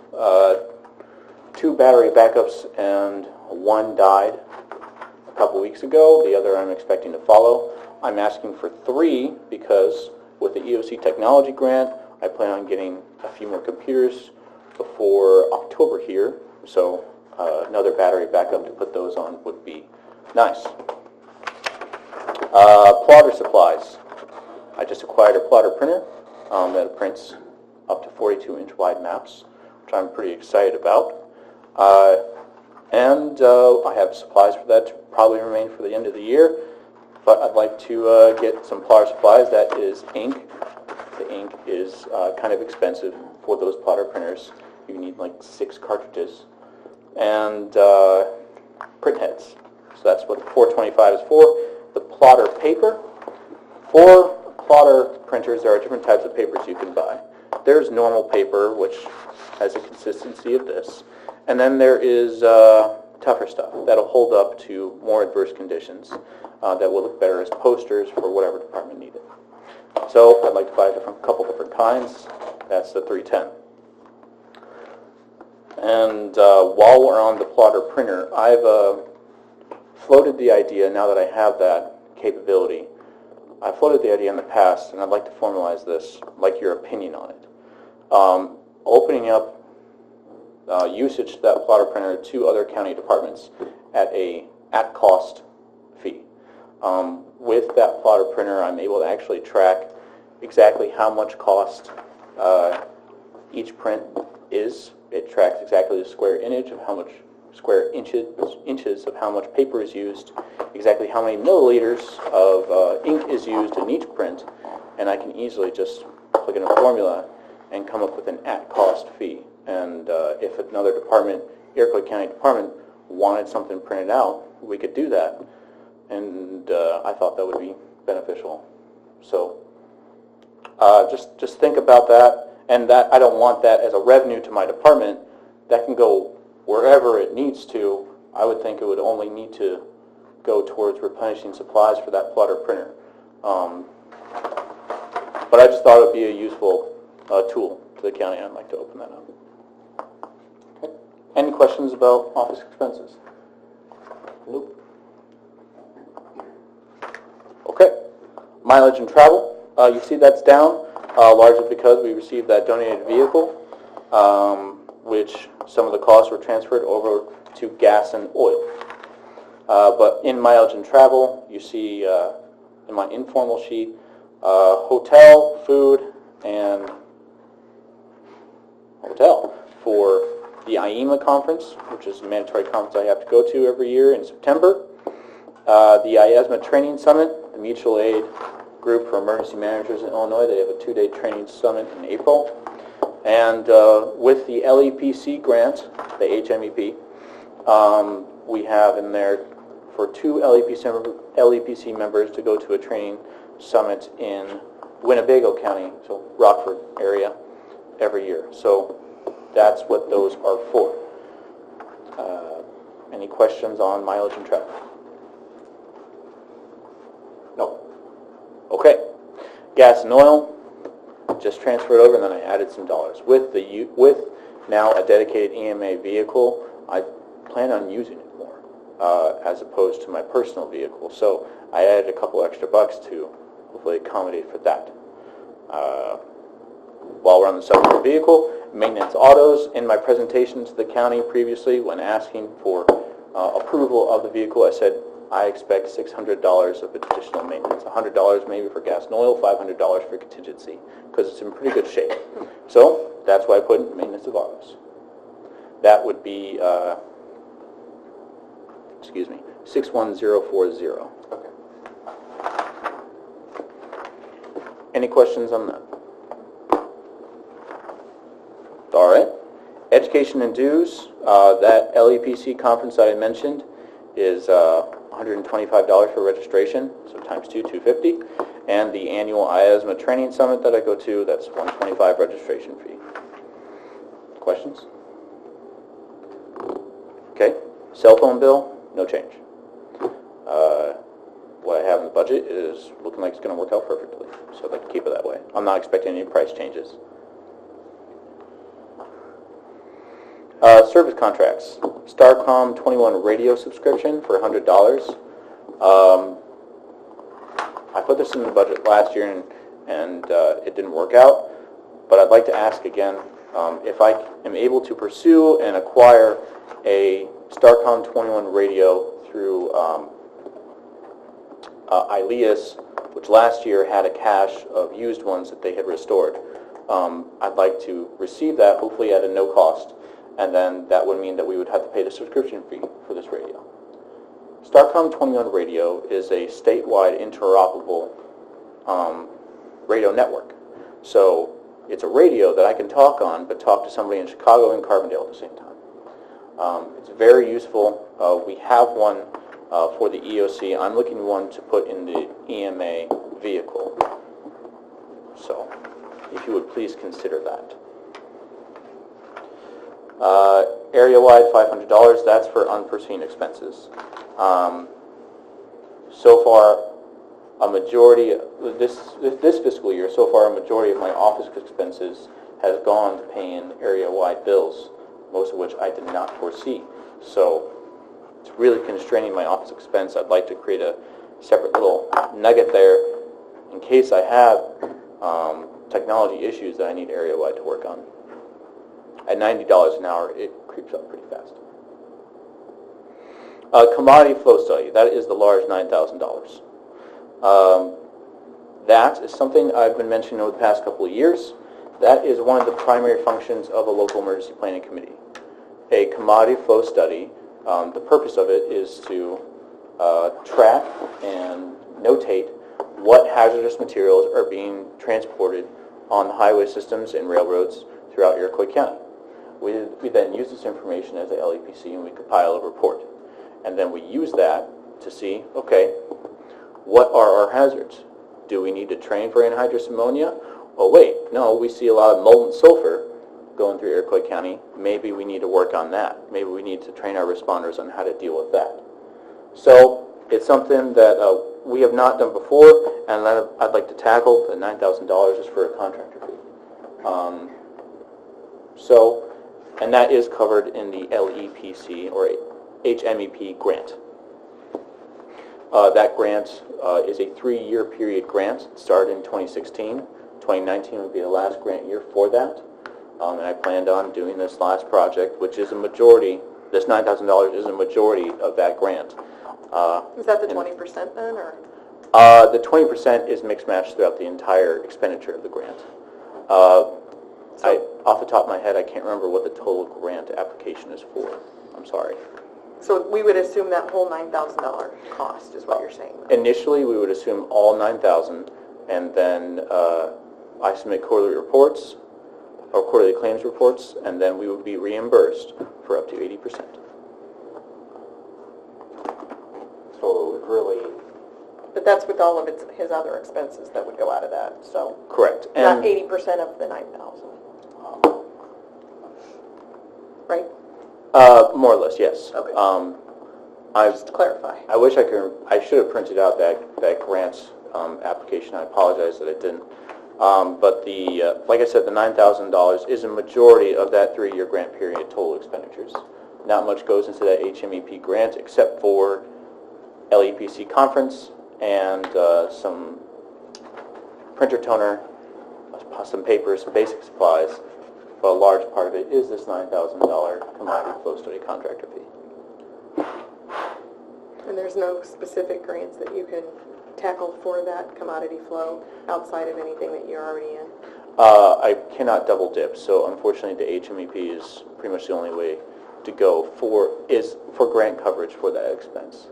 2 battery backups, and 1 died a couple weeks ago. The other I'm expecting to follow. I'm asking for 3 because With the EOC Technology Grant, I plan on getting a few more computers before October here, so another battery backup to put those on would be nice. Plotter supplies. I just acquired a plotter printer that prints up to 42-inch wide maps, which I'm pretty excited about. And I have supplies for that to probably remain for the end of the year, but I'd like to get some plotter supplies. That is ink. The ink is kind of expensive for those plotter printers. You need like 6 cartridges. And print heads. So that's what the 425 is for. The plotter paper. For plotter printers, there are different types of papers you can buy. There's normal paper, which has a consistency of this. And then there is tougher stuff that'll hold up to more adverse conditions that will look better as posters for whatever department needed. So I'd like to buy a couple different kinds. That's the 310. And while we're on the plotter printer, I've floated the idea, now that I have that capability, I floated the idea in the past, and I'd like to formalize this, like your opinion on it. Opening up usage to that plotter printer to other county departments at a at-cost fee. With that plotter printer, I'm able to actually track exactly how much cost each print is. It tracks exactly the square inch of how much square inches of how much paper is used, exactly how many milliliters of ink is used in each print, and I can easily just plug in a formula and come up with an at-cost fee. And if another department, Iroquois County Department, wanted something printed out, we could do that. And I thought that would be beneficial. So just think about that. And that I don't want that as a revenue to my department. That can go wherever it needs to. I would think it would only need to go towards replenishing supplies for that plotter printer. But I just thought it would be a useful tool to the county. I'd like to open that up. Okay. Any questions about office expenses? Nope. Okay. Mileage and travel. You see that's down, largely because we received that donated vehicle, which some of the costs were transferred over to gas and oil. But in mileage and travel, you see in my informal sheet, hotel, food, and hotel for the IEMA conference, which is a mandatory conference I have to go to every year in September. The IASMA Training Summit, the mutual aid group for emergency managers in Illinois, they have a 2-day training summit in April. And with the LEPC grant, the HMEP, we have in there for 2 LEPC members to go to a training summit in Winnebago County, so Rockford area, every year. So that's what those are for. Any questions on mileage and travel? No. Okay. Gas and oil, just transferred over, and then I added some dollars. With now a dedicated EMA vehicle, I plan on using it more as opposed to my personal vehicle. So I added a couple extra bucks to hopefully accommodate for that. While we're on the subject of vehicle, maintenance autos, in my presentation to the county previously, when asking for approval of the vehicle, I said I expect $600 of additional maintenance, $100 maybe for gas and oil, $500 for contingency, because it's in pretty good shape. So that's why I put in maintenance of autos. That would be, 61040. Okay. Any questions on that? All right. Education and dues, that LEPC conference that I mentioned is $125 for registration, so times 2, $250. And the annual IASMA training summit that I go to, that's $125 registration fee. Questions? Okay. Cell phone bill, no change. What I have in the budget is looking like it's going to work out perfectly, so I'd like to keep it that way. I'm not expecting any price changes. Service contracts. Starcom 21 radio subscription for $100. I put this in the budget last year, and and it didn't work out. But I'd like to ask again if I am able to pursue and acquire a Starcom 21 radio through ILEAS, which last year had a cache of used ones that they had restored. I'd like to receive that, hopefully at a no cost, and then that would mean that we would have to pay the subscription fee for this radio. Starcom 21 radio is a statewide interoperable radio network. So it's a radio that I can talk on, but talk to somebody in Chicago and Carbondale at the same time. It's very useful. We have one for the EOC. I'm looking for one to put in the EMA vehicle. So if you would please consider that. Area-wide, $500. That's for unforeseen expenses. So far, a majority, this fiscal year, so far a majority of my office expenses has gone to paying area-wide bills, most of which I did not foresee. So it's really constraining my office expense. I'd like to create a separate little nugget there in case I have technology issues that I need area-wide to work on. At $90 an hour, it creeps up pretty fast. Commodity flow study, that is the large $9,000. That is something I've been mentioning over the past couple of years. That is one of the primary functions of a local emergency planning committee. A commodity flow study, the purpose of it is to track and notate what hazardous materials are being transported on the highway systems and railroads throughout Iroquois County. We then use this information as a LEPC and we compile a report. And then we use that to see, okay, what are our hazards? Do we need to train for anhydrous ammonia? Oh wait, no, we see a lot of molten sulfur going through Iroquois County. Maybe we need to work on that. Maybe we need to train our responders on how to deal with that. So it's something that we have not done before, and that I'd like to tackle. The $9,000 is for a contractor fee. And that is covered in the LEPC or HMEP grant. That grant is a 3-year period grant. It started in 2016. 2019 would be the last grant year for that. And I planned on doing this last project, which is a majority, this $9,000 is a majority of that grant. Is that the 20% then, or? The 20% is mixed matched throughout the entire expenditure of the grant. Off the top of my head, I can't remember what the total grant application is for. I'm sorry. So we would assume that whole $9,000 cost is what you're saying, though? Initially, we would assume all $9,000, and then I submit quarterly reports, or quarterly claims reports, and then we would be reimbursed for up to 80%. So it would really, But that's with all of his other expenses that would go out of that, so. Correct. Not And 80% of the 9,000. Right? more or less, yes. Okay. Just to clarify. I wish I should have printed out that grant application. I apologize that I didn't. But like I said, the $9,000 is a majority of that 3-year grant period total expenditures. Not much goes into that HMEP grant except for LEPC conference and some printer toner, some papers, some basic supplies. But a large part of it is this $9,000 commodity flow study contractor fee. And there's no specific grants that you can tackle for that commodity flow outside of anything that you're already in? I cannot double dip, so unfortunately the HMEP is pretty much the only way to go for grant coverage for that expense.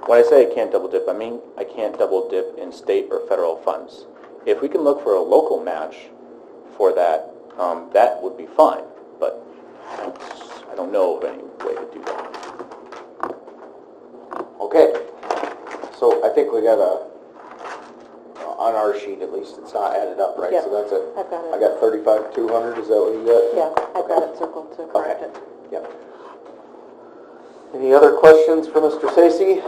When I say I can't double dip, I mean I can't double dip in state or federal funds. If we can look for a local match for that, that would be fine, but I don't know of any way to do that. okay. So I think we got on our sheet at least, it's not added up, right? Yeah, So that's it. I've got it. I got 35,200, is that what you got? Yeah, I've got it circled to correct it. Yep. Any other questions for Mr. Sacy?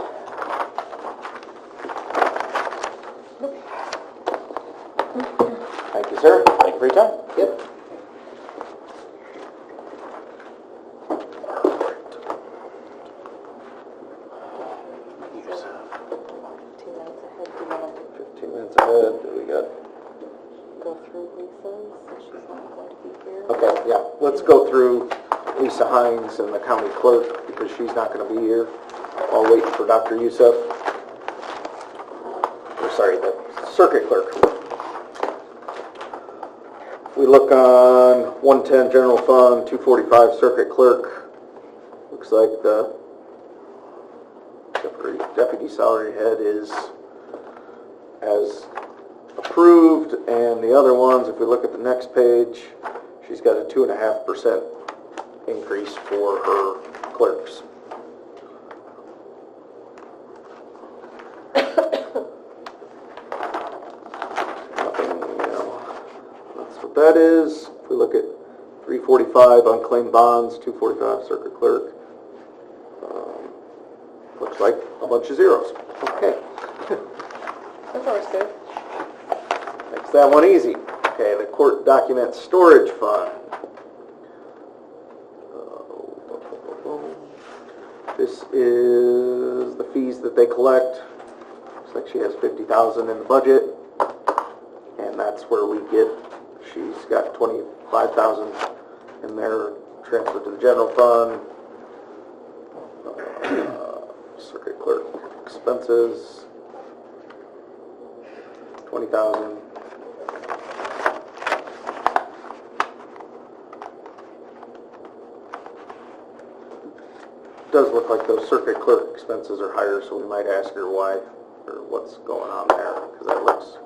Thank you, sir. Thank you for your time. Yep. Two nights ahead, do you ahead, we got, Go through Lisa's, since she's not going to be here. okay, yeah, let's go through Lisa Hines and the county clerk, because she's not gonna be here. I'll wait for Dr. Youssef. Or sorry, the circuit clerk. We look on 110 general fund, 245 circuit clerk. Looks like the deputy salary head is as approved, and the other ones, if we look at the next page, she's got a 2.5% increase for her clerks. Nothing, that's what that is. If we look at 345 unclaimed bonds, 245 circuit clerk, looks like a bunch of zeros. Okay. That's always good. Makes that one easy. Okay, the court document storage fund. This is the fees that they collect. Looks like she has $50,000 in the budget, and that's where we get. She's got $25,000 in there transferred to the general fund. Circuit clerk expenses. 20,000. Does look like those circuit clerk expenses are higher, so we might ask her why, or what's going on there, because that looks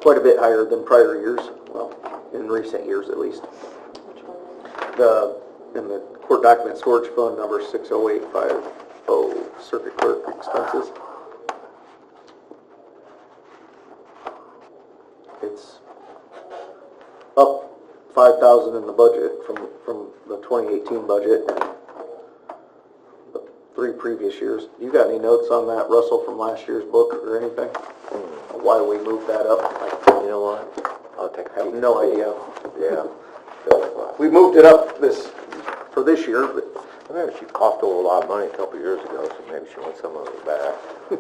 quite a bit higher than prior years, well, in recent years at least. Which one? In the court document storage fund, number 60850, circuit clerk expenses. It's up 5,000 in the budget from the 2018 budget and the 3 previous years. You got any notes on that, Russell, from last year's book or anything? Why we moved that up? You know what? I'll take I have no idea. Yeah. We moved it up for this year, but I remember she coughed over a lot of money a couple of years ago, so maybe she wants some of it back. I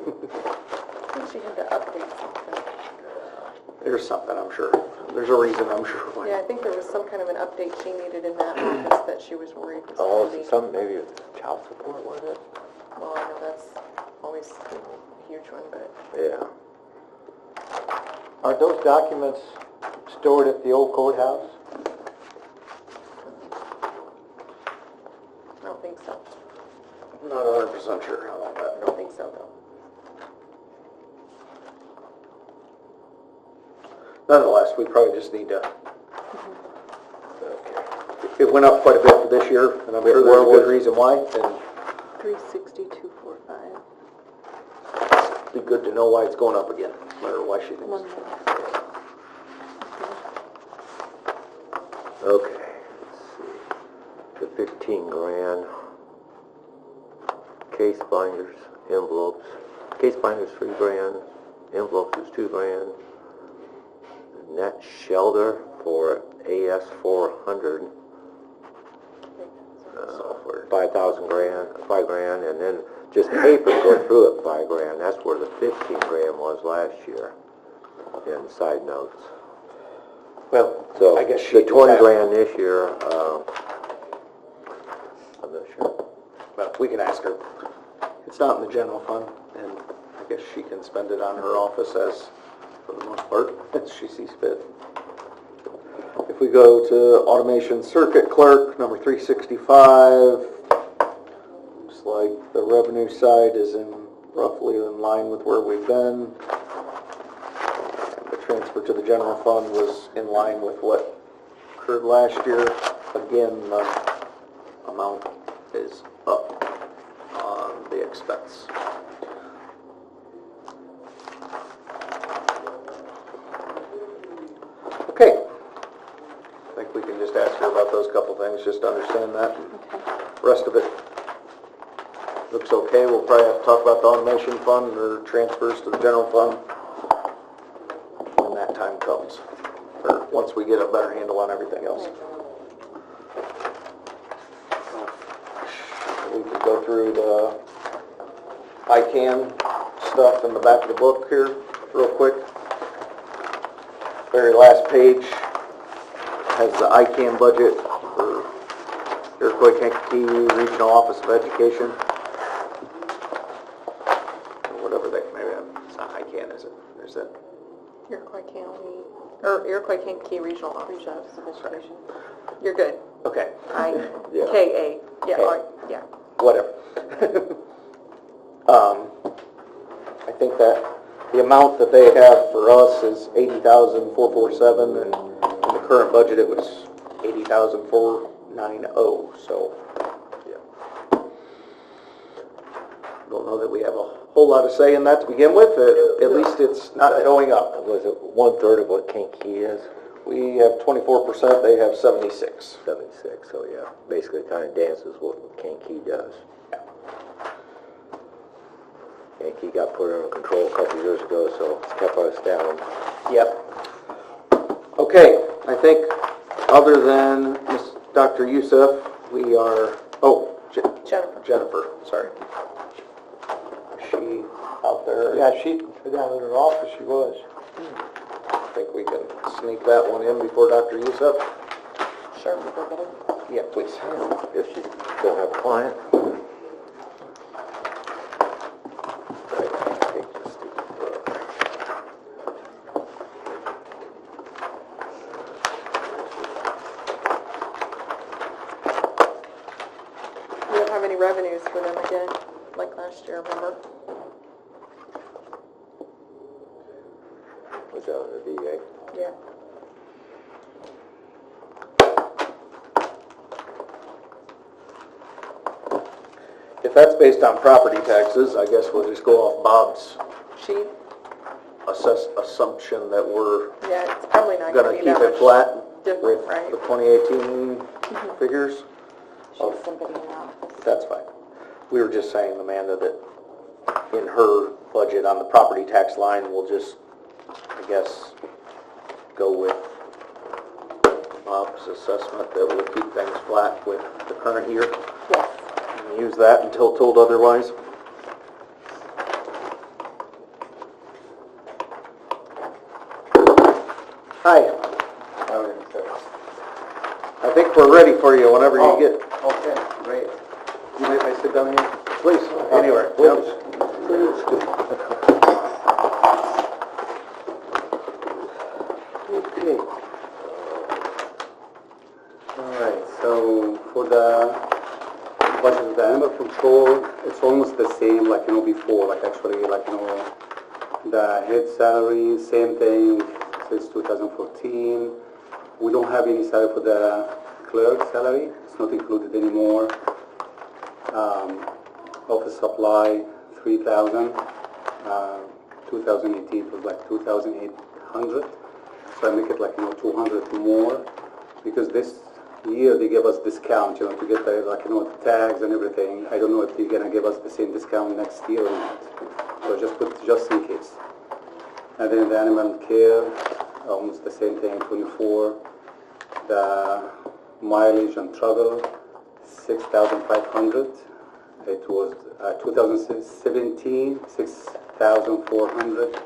think she had to update something. there's something, I'm sure. There's a reason, I'm sure. why. Yeah, I think there was some kind of an update she needed in that office that she was worried was Oh, going to be. some, maybe it's child support, wasn't it? Well, I know that's always a huge one, but Yeah. Are those documents stored at the old courthouse? I don't think so. I'm not 100% sure how about I that. don't think so, though. Nonetheless, we probably just need to, Okay. it went up quite a bit for this year, and I'm sure there's a good reason why, and 360,245. it'd be good to know why it's going up again, or why she thinks. One more. Okay, let's see. The 15 grand. Case binders, envelopes. Case binders, 3 grand. Envelopes is 2 grand. Net shelter for AS400. Software. 5,000 grand, 5 grand, and then just paper to go through it, 5 grand. That's where the 15 grand was last year in side notes. Well, So I guess she the just 20 had- grand this year, I'm not sure. Well, we can ask her. It's not in the general fund, and I guess she can spend it on her office as, for the most part, as she sees fit. If we go to automation circuit clerk, number 365, looks like the revenue side is roughly in line with where we've been. And the transfer to the general fund was in line with what occurred last year. Again, the amount is up on the expense. Okay. I think we can just ask her about those couple things, just to understand that. Rest of it looks okay. We'll probably have to talk about the automation fund or transfers to the general fund when that time comes, or once we get a better handle on everything else. We could go through the ICANN stuff in the back of the book here. real quick. Very last page has the ICANN budget for Iroquois Kankakee Regional Office of Education. Or whatever that, maybe it's not ICANN, is it? There's that. Iroquois County, or Iroquois Kankakee Regional Office of Education. You're good. Okay, IKA, yeah. whatever. I think that the amount that they have for us is $80,447, and in the current budget it was $80,490, so, yeah. Don't know that we have a whole lot of say in that to begin with, at least it's not going up. Was it 1/3 of what Kankakee is? We have 24%, they have 76. 76, so yeah, basically kind of dances what Kankakee does. Kankakee got put under control a couple years ago, so it's kept us down. Yep. Okay, I think other than Dr. Youssef, we are, Jennifer, sorry. Is she out there? Yeah, she, down in her office, she was. I think we can sneak that one in before Dr. Youssef. Sure, we'll go get her. Yeah, please. If you don't have a client. We don't have any revenues for them again, like last year, remember? Was that on the VA? Yeah. If that's based on property taxes, I guess we'll just go off Bob's Sheet? assumption that we're Yeah, it's probably not gonna gonna be keep that it much flat different, with right? the 2018 figures. She's somebody in the office. That's fine. We were just saying, Amanda, that in her budget on the property tax line, we'll just, I guess, go with Bob's assessment that will keep things flat with the current year. Yes. And use that until told otherwise. Hi. I think we're ready for you whenever you get. Okay, great. You mind if I sit down here? Please, anywhere. Please. Okay. All right, so for the budget of the animal control, it's almost the same like, before, like actually, like, the head salary, same thing since 2014. We don't have any salary for the clerk salary, it's not included anymore. Office supply, 3,000. 2018 was like 2,800. So I make it like, 200 more, because this year they gave us discount, to get the, the tags and everything. I don't know if they're gonna give us the same discount next year or not. So just put just in case. And then the animal care, almost the same thing, 24. The mileage and travel, 6,500. It was 2017, 6,400.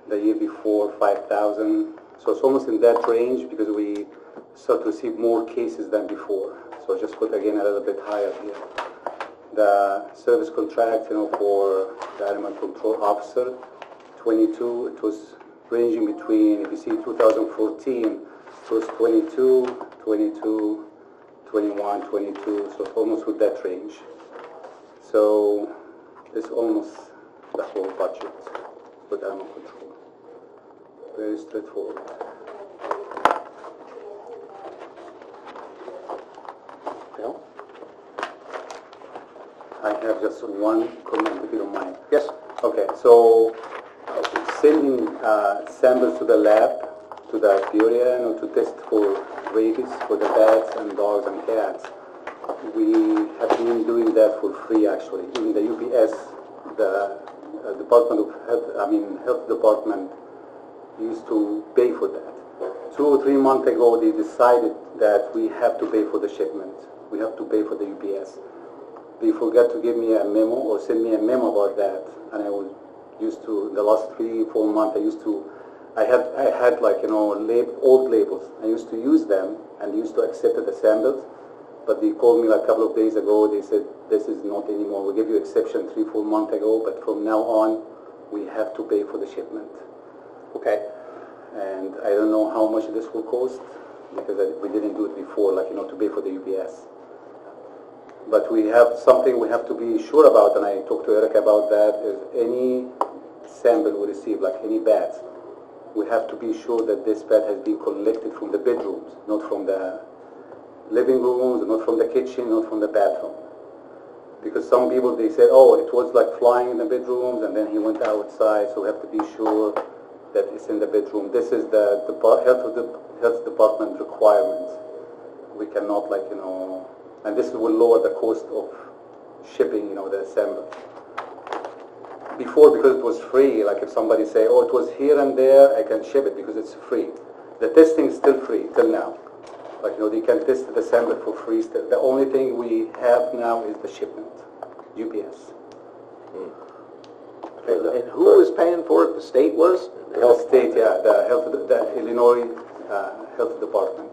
The year before, 5,000. So it's almost in that range because we start to receive more cases than before. So just put again a little bit higher here. The service contract, for the animal control officer, 22. It was ranging between, if you see 2014, it was 22, 22, 21, 22. So it's almost with that range. So it's almost the whole budget with animal control. Very straightforward. Bill? I have just one comment, if you don't mind. Yes. Okay, so sending samples to the lab, to the Burien, to test for rabies for the bats and dogs and cats. We have been doing that for free, actually. In the UPS, the Department of Health Department used to pay for that. 2 or 3 months ago, they decided that we have to pay for the shipment. We have to pay for the UPS. They forgot to give me a memo or send me a memo about that, and I was Used to, in the last 3-4 months, I had like, old labels. I used to use them and used to accept the samples, but they called me like a couple of days ago. They said, this is not anymore. We gave you exception 3-4 months ago, but from now on, we have to pay for the shipment. Okay. And I don't know how much this will cost, because we didn't do it before, like, to pay for the UPS. But we have something we have to be sure about, and I talked to Eric about that, is any sample we receive, like any bats, we have to be sure that this bat has been collected from the bedrooms, not from the living rooms, not from the kitchen, not from the bathroom. Because some people, they said, oh, it was like flying in the bedrooms, and then he went outside, so we have to be sure that it's in the bedroom. This is the health department requirements. We cannot, like, and this will lower the cost of shipping, the sample. Before, because it was free, like if somebody say, oh, it was here and there, I can ship it because it's free. The testing is still free till now. Like, they can test the sample for free still. The only thing we have now is the shipment, UPS. And who was paying for it? The state was? The state, yeah, the Illinois Health Department.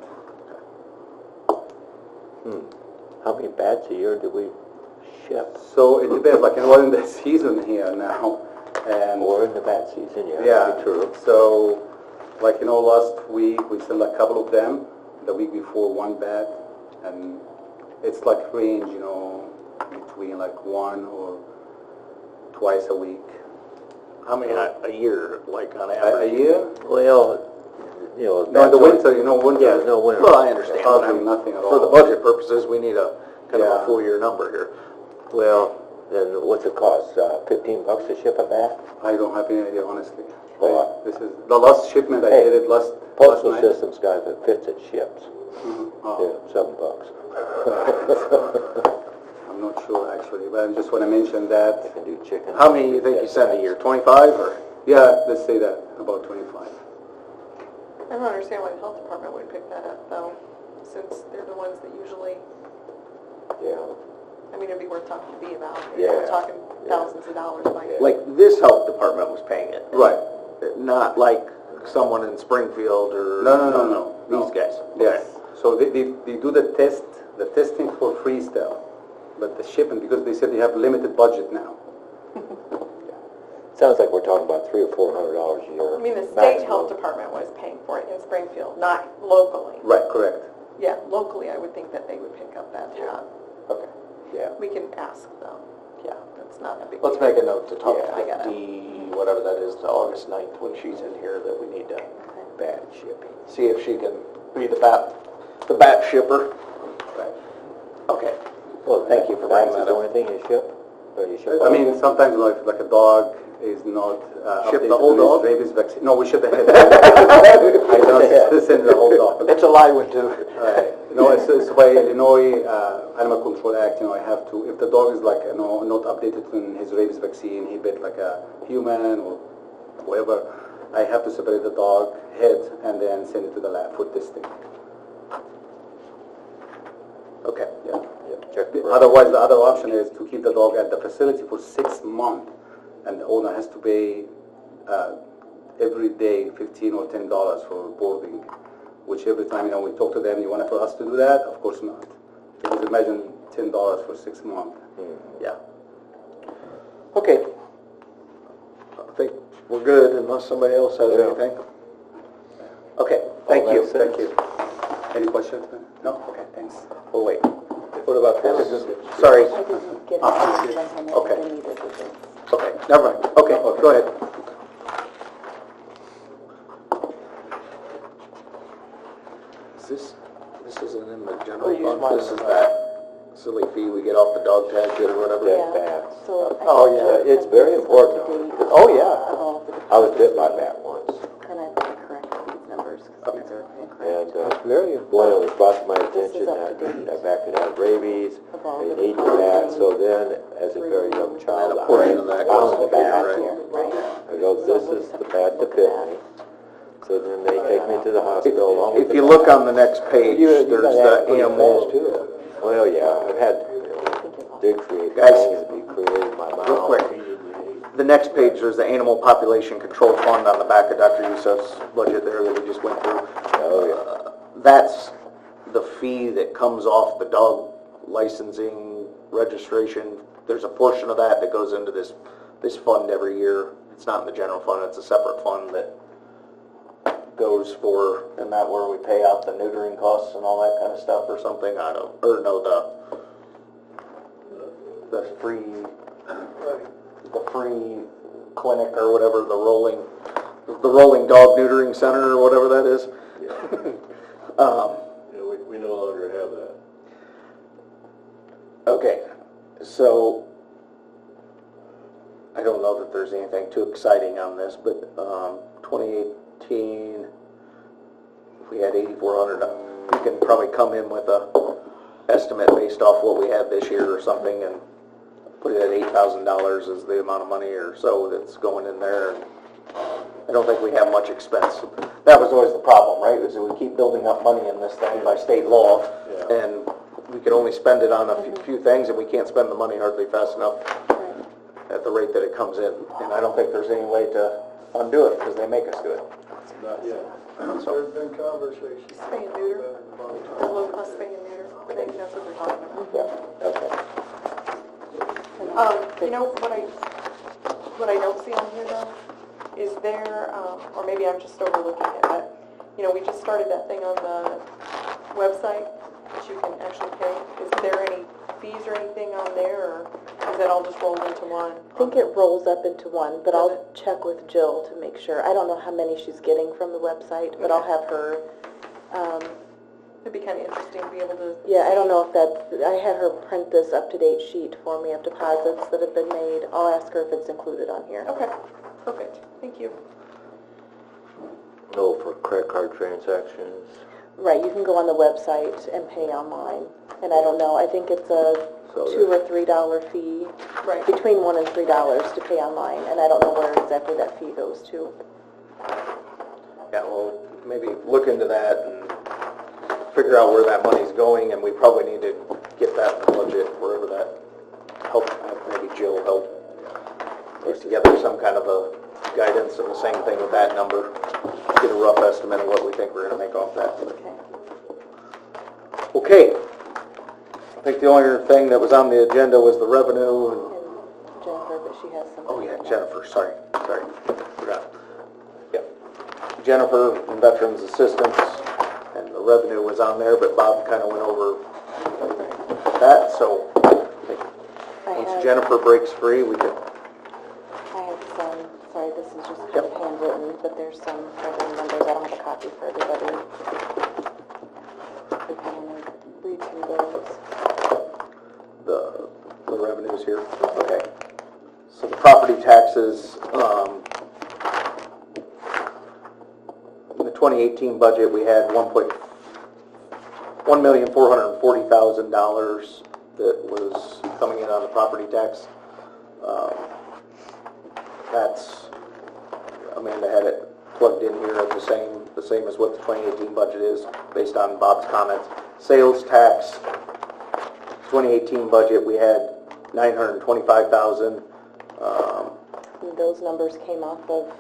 How many bats a year do we ship? So it depends, like, we're in the season here now, and Or in the bat season, yeah, yeah, that'd be true. so, like, last week we sent a couple of them, the week before one bat, and it's like range, between like 1 or twice a week. How many a year, like on A average? year? Well, No, in bats the are- winter, winter. Yeah, no winter. Well, I understand, but Hardly nothing at all. for the budget purposes, we need a kind of Yeah. a full year number here. Well, then what's it cost? $15 to ship a bat? I don't have any idea, honestly. Well, This is the last shipment I Hey, did it last Postal night. System's got if it fits, it ships. Oh. Yeah, $7. I'm not sure actually, but I just want to mention that. You can do chicken. How many you think you send a year? 25 or? Yeah, let's say that, about 25. I don't understand why the health department would pick that up, though, since they're the ones that usually, Yeah. I mean, it'd be worth talking to B about. Yeah. We're talking thousands of dollars by year. Like this health department was paying it? Right. Not like someone in Springfield or? No. These guys? Yes. So they do the testing for free still, but the shipping, because they said they have limited budget now. Sounds like we're talking about $300 or $400 a year. I mean, the state maximum. health department was paying for it in Springfield, not locally. Right, correct. Yeah, locally, I would think that they would pick up that tab. Okay. Yeah. We can ask them. Yeah. That's not a big Let's deal. make a note to talk Yeah, I got to it. D, whatever that is, to August 9th when she's in here, that we need to Bat shipping. see if she can be the bat shipper. Right. Okay. Well, Thank you for bringing Bats is that the up. only thing you ship? Or you ship? I mean, sometimes like a dog is not Ship the updated whole with dog? rabies vaccine. No, we ship the head. I don't send the whole dog. It's a lie one too. Right. It's by Illinois Animal Control Act. I have to, if the dog is like, not updated in his rabies vaccine, he bit like a human or whoever, I have to separate the dog head and then send it to the lab for testing. Okay. Yeah. Check the Otherwise, the other option is to keep the dog at the facility for 6 months, and the owner has to pay every day $15 or $10 for boarding. Which every time we talk to them, you want for us to do that? Of course not. Because imagine $10 for 6 months. Yeah. Okay. I think we're good unless somebody else has anything. Okay, thank you. Thank you. Any questions? No? Okay, thanks. Oh, wait. What about this? Sorry. I didn't get it on that, Okay. I needed it. Okay, never mind. Okay, go ahead. This isn't in the general fund, this is that silly fee we get off the dog tag or whatever. Dead bats. So I Oh, think yeah, that it's very this is important. up to date Oh, yeah. of all the I was bit by a departments. bat once, And I think correct these numbers, because these are incorrect. and boy, it was brought to my This is attention up to that date. that bat could have rabies, Of all they the need the bat, so then, as a very young child, And a portion of that I goes found the to the bat. right. Here, right? I go, this is the bat that bit me. So then they take me to the hospital along with If the you bat. look on the next page, there's the animal. Well, yeah, I've had, did create Guys. things that be created in my mouth. Real quick, the next page, there's the Animal Population Control Fund on the back of Dr. Youssef's budget there that we just went through. Oh, yeah. That's the fee that comes off the dog licensing registration. There's a portion of that that goes into this fund every year. It's not in the general fund, it's a separate fund that goes for, isn't that where we pay out the neutering costs and all that kind of stuff or something? I don't, or no, the free clinic or whatever, the rolling dog neutering center or whatever that is. We no longer have that. Okay, so I don't know that there's anything too exciting on this, but 2018, if we had 8,400, we can probably come in with a estimate based off what we had this year or something, and put it at $8,000 as the amount of money or so that's going in there. And I don't think we have much expense. That was always the problem, right? Is that we keep building up money in this thing by state law, and we can only spend it on a few things, and we can't spend the money hardly fast enough at the rate that it comes in. And I don't think there's any way to undo it because they make us do it. Not yet. So, There's been conversations. Spay and neuter, the low cost spay and neuter, maybe that's what they're talking about. yeah, okay. You know, what I don't see on here though, is there, or maybe I'm just overlooking it, but, you know, we just started that thing on the website that you can actually pay. Is there any fees or anything on there, or is that all just rolled into one? I think it rolls up into one, but I'll check with Jill to make sure. I don't know how many she's getting from the website, but I'll have her, It'd be kind of interesting to be able to. yeah, I don't know if that's, I had her print this up-to-date sheet for me of deposits that have been made. I'll ask her if it's included on here. Okay, perfect, thank you. No, for credit card transactions. Right, you can go on the website and pay online. And I don't know, I think it's a $2 or $3 fee, Right. between $1 and $3 to pay online, and I don't know where exactly that fee goes to. Yeah, well, maybe look into that and figure out where that money's going, and we probably need to get that in the budget, wherever that help, maybe Jill help put together some kind of a guidance, and the same thing with that number, get a rough estimate of what we think we're gonna make off that. Okay. Okay, I think the only thing that was on the agenda was the revenue, and, And Jennifer, but she has some. oh yeah, Jennifer, sorry, forgot. Yep, Jennifer and Veterans Assistance, and the revenue was on there, but Bob kind of went over that, so I think once Jennifer breaks free, we can, I have some, sorry, this is just kind of handwritten, but there's some revenue numbers. I don't have a copy for everybody. If you want to read through those. the revenues here, okay. So the property taxes, in the 2018 budget, we had $1,440,000 that was coming in on the property tax. That's, Amanda had it plugged in here at the same as what the 2018 budget is, based on Bob's comments. Sales tax, 2018 budget, we had $925,000. And those numbers came off of,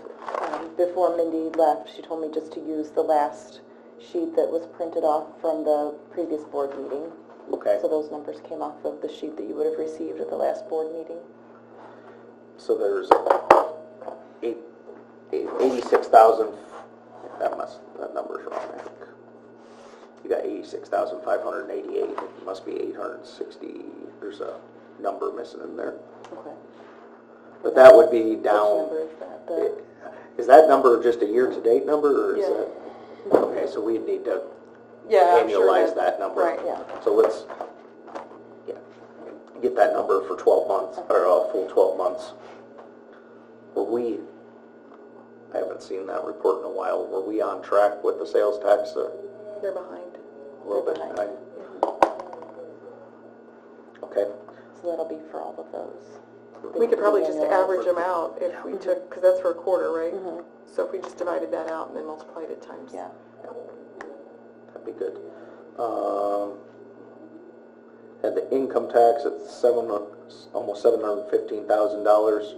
before Mindy left, she told me just to use the last sheet that was printed off from the previous board meeting. Okay. So those numbers came off of the sheet that you would have received at the last board meeting. So there's 86,000, that number's wrong, I think. You got 86,588, it must be 860, there's a number missing in there. Okay. But that would be Which down, number is that? is that number just a year-to-date number, or is Yeah. that? Okay, so we'd need to Yeah, I'm sure annualize that number. Right. Yeah. So let's, get that number for 12 months, or a full 12 months. I haven't seen that report in a while, were we on track with the sales tax, They're behind. a little bit behind? Okay, So that'll be for all of those. We could probably just average them out if we took, because that's for a quarter, right? Mhm. So if we just divided that out and then multiplied it times. Yeah. that'd be good. Had the income tax at almost $715,000.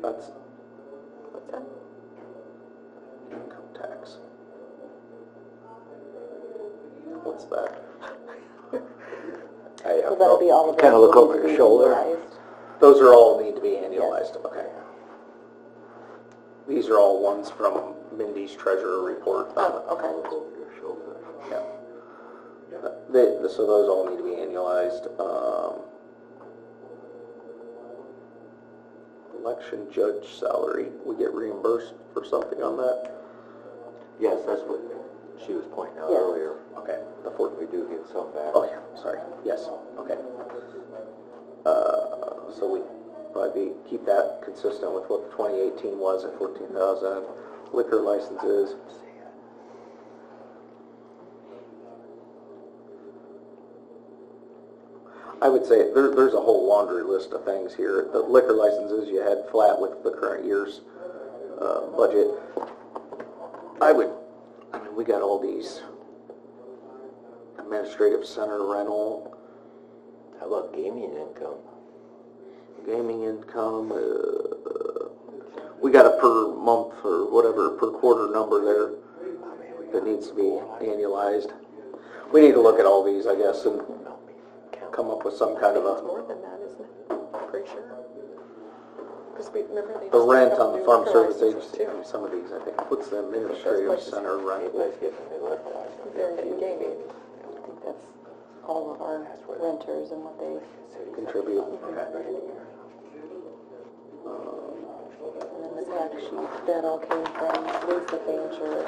That's What's that? income tax. What's that? So that'll be all of Kinda look those over will your be shoulder. annualized. Those are all need to be annualized, okay. These are all ones from Mindy's treasurer report. Oh, okay. Yeah. So those all need to be annualized. Election judge salary, we get reimbursed for something on that? Yes, that's what she was pointing out Yes. earlier. Okay, We do get some back. oh yeah, sorry, yes, okay. So we probably keep that consistent with what 2018 was at 14,000. Liquor licenses. I would say there's a whole laundry list of things here. The liquor licenses you had flat with the current year's budget. I mean, we got all these administrative center rental, How about gaming income? gaming income. We got a per month or whatever, per quarter number there that needs to be annualized. We need to look at all these, I guess, and come up with some kind of It's a, more than that, isn't it? I'm pretty sure. Because we, remember they the just rent took up on the new farm liquor service licenses, agency, too. some of these, I think. What's the administrative places. center rent? Anybody's getting a new liquor license. They're getting gaming. I think that's all of our renters and what they, Contribute, okay. and then the tax sheet, that all came from Lisa Fancher.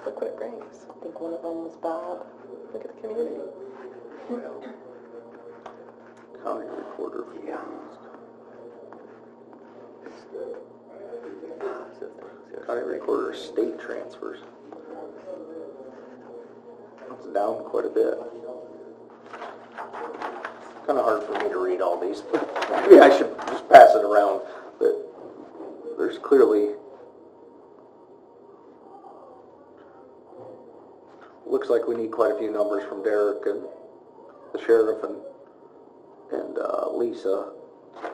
Look what it brings. I think one of them was Bob. Look at the community. County recorder. County recorder state transfers. It's down quite a bit. Kind of hard for me to read all these. Maybe I should just pass it around, but there's clearly, looks like we need quite a few numbers from Derek and the sheriff and Lisa,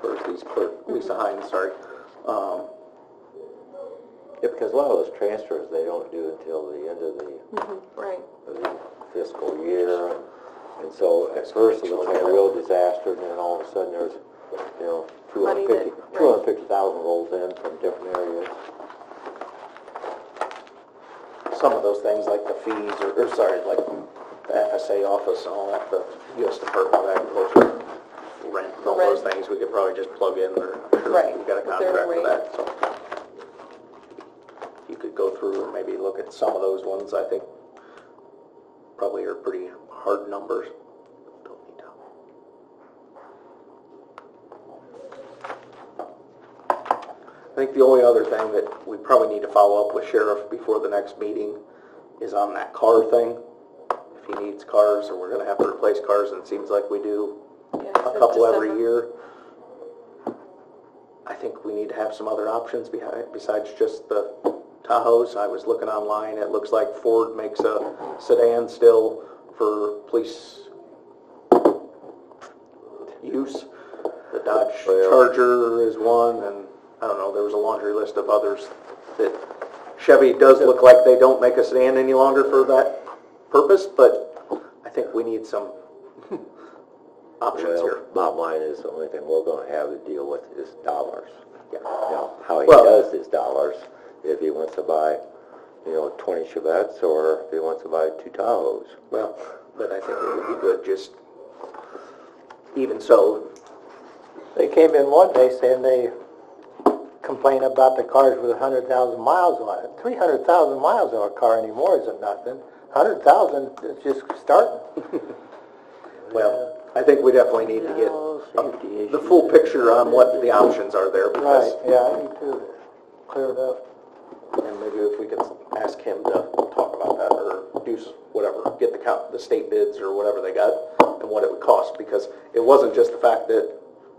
or these clerk, Lisa Hines, sorry. Yeah, because a lot of those transfers, they don't do until the end of Right. the fiscal year. And so at first it looks like a real disaster, and then all of a sudden there's, you know, Money that- 250,000 rolls in from different areas. Some of those things like the fees, or sorry, like the FSA office and all that, the U.S. Department of Agriculture, rent, and all those things, we could probably just plug in, or Right, we got a with their contract for rate. that, so. You could go through and maybe look at some of those ones, I think probably are pretty hard numbers. Don't need to. I think the only other thing that we probably need to follow up with Sheriff before the next meeting is on that car thing. If he needs cars, or we're gonna have to replace cars, and it seems like we do Yeah, a so couple every December. year. I think we need to have some other options besides just the Tahoes. I was looking online, it looks like Ford makes a sedan still for police use. The Dodge Charger is one, and I don't know, there was a laundry list of others that Chevy does look like they don't make a sedan any longer for that purpose, but I think we need some options here. Bottom line is the only thing we're gonna have to deal with is dollars. Yeah. Now, how he Well- does his dollars, if he wants to buy, 20 Chevettes, or if he wants to buy 2 Tahoes. Well, but I think it would be good, just, even so, They came in one day saying they complain about the cars with 100,000 miles on it. 300,000 miles on a car anymore isn't nothing. 100,000 is just starting. well, I think we definitely need to get the full picture on what the options are there, because, Right, yeah, I need to clear it up. and maybe if we could ask him to talk about that, or do whatever, get the state bids or whatever they got, and what it would cost, because it wasn't just the fact that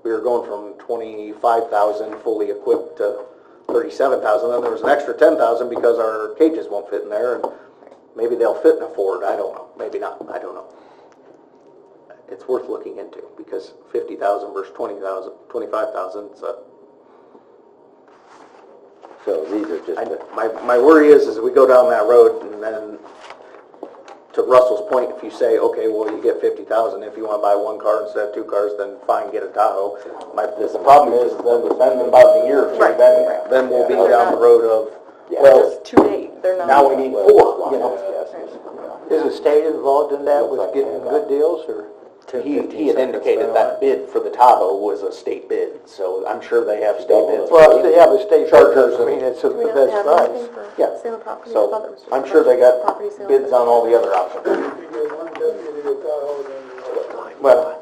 we were going from 25,000 fully equipped to 37,000, then there was an extra 10,000 because our cages won't fit in there, and maybe they'll fit in a Ford, I don't know, maybe not, I don't know. It's worth looking into, because 50,000 versus 20,000, 25,000, it's a So these are just, My worry is we go down that road and then, to Russell's point, if you say, okay, well, you get 50,000, if you want to buy one car instead of two cars, then fine, get a Tahoe. The problem is, then in about a year or two, then we'll be down the road of, well, Just to date, they're not. now we need four, you know? Is the state involved in that with getting good deals, or? He had indicated that bid for the Tahoe was a state bid, so I'm sure they have state bids. Well, if they have a state Chargers, charger, I mean, it's the Do we not best have price. anything for Yeah. sale of property? I So, thought there was just I'm sure they got property sales. bids on all the other options. If you get one deputy at Tahoe, then Well,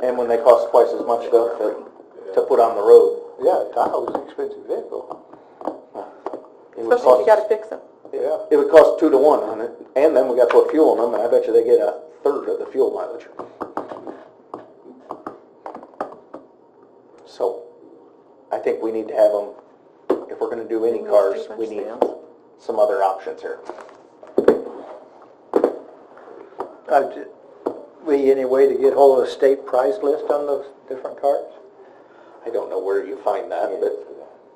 and when they cost twice as much to put on the road. Yeah, Tahoe's an expensive vehicle. It would Especially if you cost- gotta fix them. Yeah. It would cost 2 to 1 on it, and then we got to put fuel in them, and I bet you they get a third of the fuel mileage. So, I think we need to have them, if we're gonna do any cars, we need some other options here. We, any way to get hold of a state price list on those different cars? I don't know where you find that, but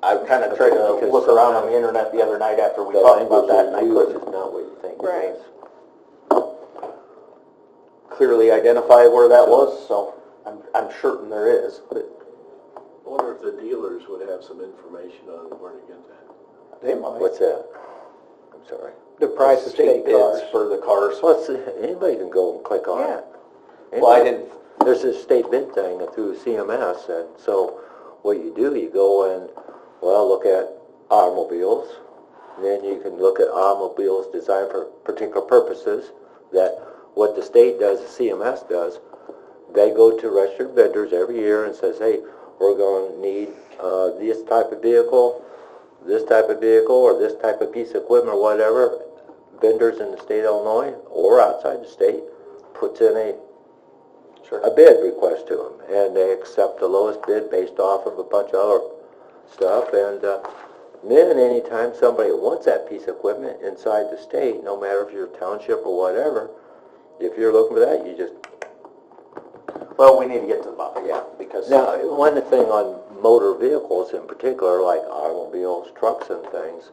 I kind of tried to look around on the internet the other night after we the talked about language that, and I they use couldn't is not what you think Right. it is. clearly identify where that was, so I'm certain there is, but I wonder if the dealers would have some information on where to get that. They might. What's that? I'm sorry. The price of state bids cars. for the cars. Well, anybody can go and click on Yeah. it. Well, I didn't, There's this state bid thing through CMS, and so what you do, you go and, well, look at automobiles, then you can look at automobiles designed for particular purposes, that what the state does, the CMS does, they go to registered vendors every year and says, hey, we're going to need this type of vehicle, or this type of piece of equipment or whatever. Vendors in the state of Illinois or outside the state puts in a bid request to them, and they accept the lowest bid based off of a bunch of other stuff, and then anytime somebody wants that piece of equipment inside the state, no matter if you're a township or whatever, if you're looking for that, you just... well, we need to get to the bottom, because... Now, one thing on motor vehicles in particular, like automobiles, trucks and things,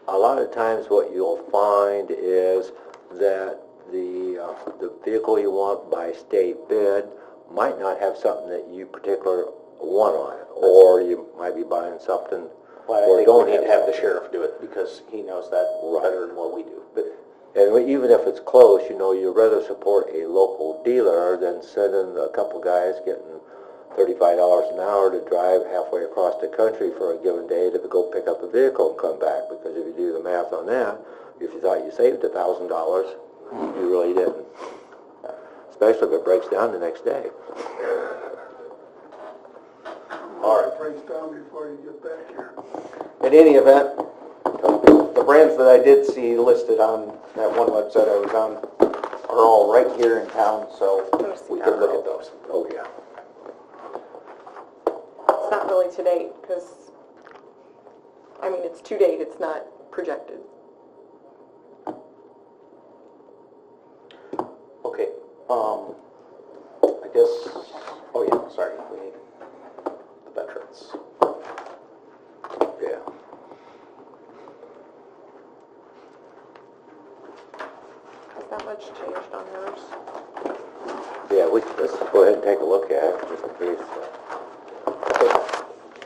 a lot of times what you'll find is that the vehicle you want by state bid might not have something that you particularly want on it, or you might be buying something Well, I or think don't we need to have the something. sheriff do it, because he knows that better than what we do, but... And even if it's close, you know, you'd rather support a local dealer than sending a couple guys getting $35 an hour to drive halfway across the country for a given day to go pick up a vehicle and come back. Because if you do the math on that, if you thought you saved $1,000, you really didn't. Especially if it breaks down the next day. All right. It breaks down before you get back here. In any event, the brands that I did see listed on that one website I was on are all right here in town, so we could look at those. Oh, yeah. It's not really to date, because, I mean, it's to date, it's not projected. Okay, I guess, oh yeah, sorry, we need the veterans. Yeah. Has that much changed on yours? Yeah, let's go ahead and take a look at it, just in case.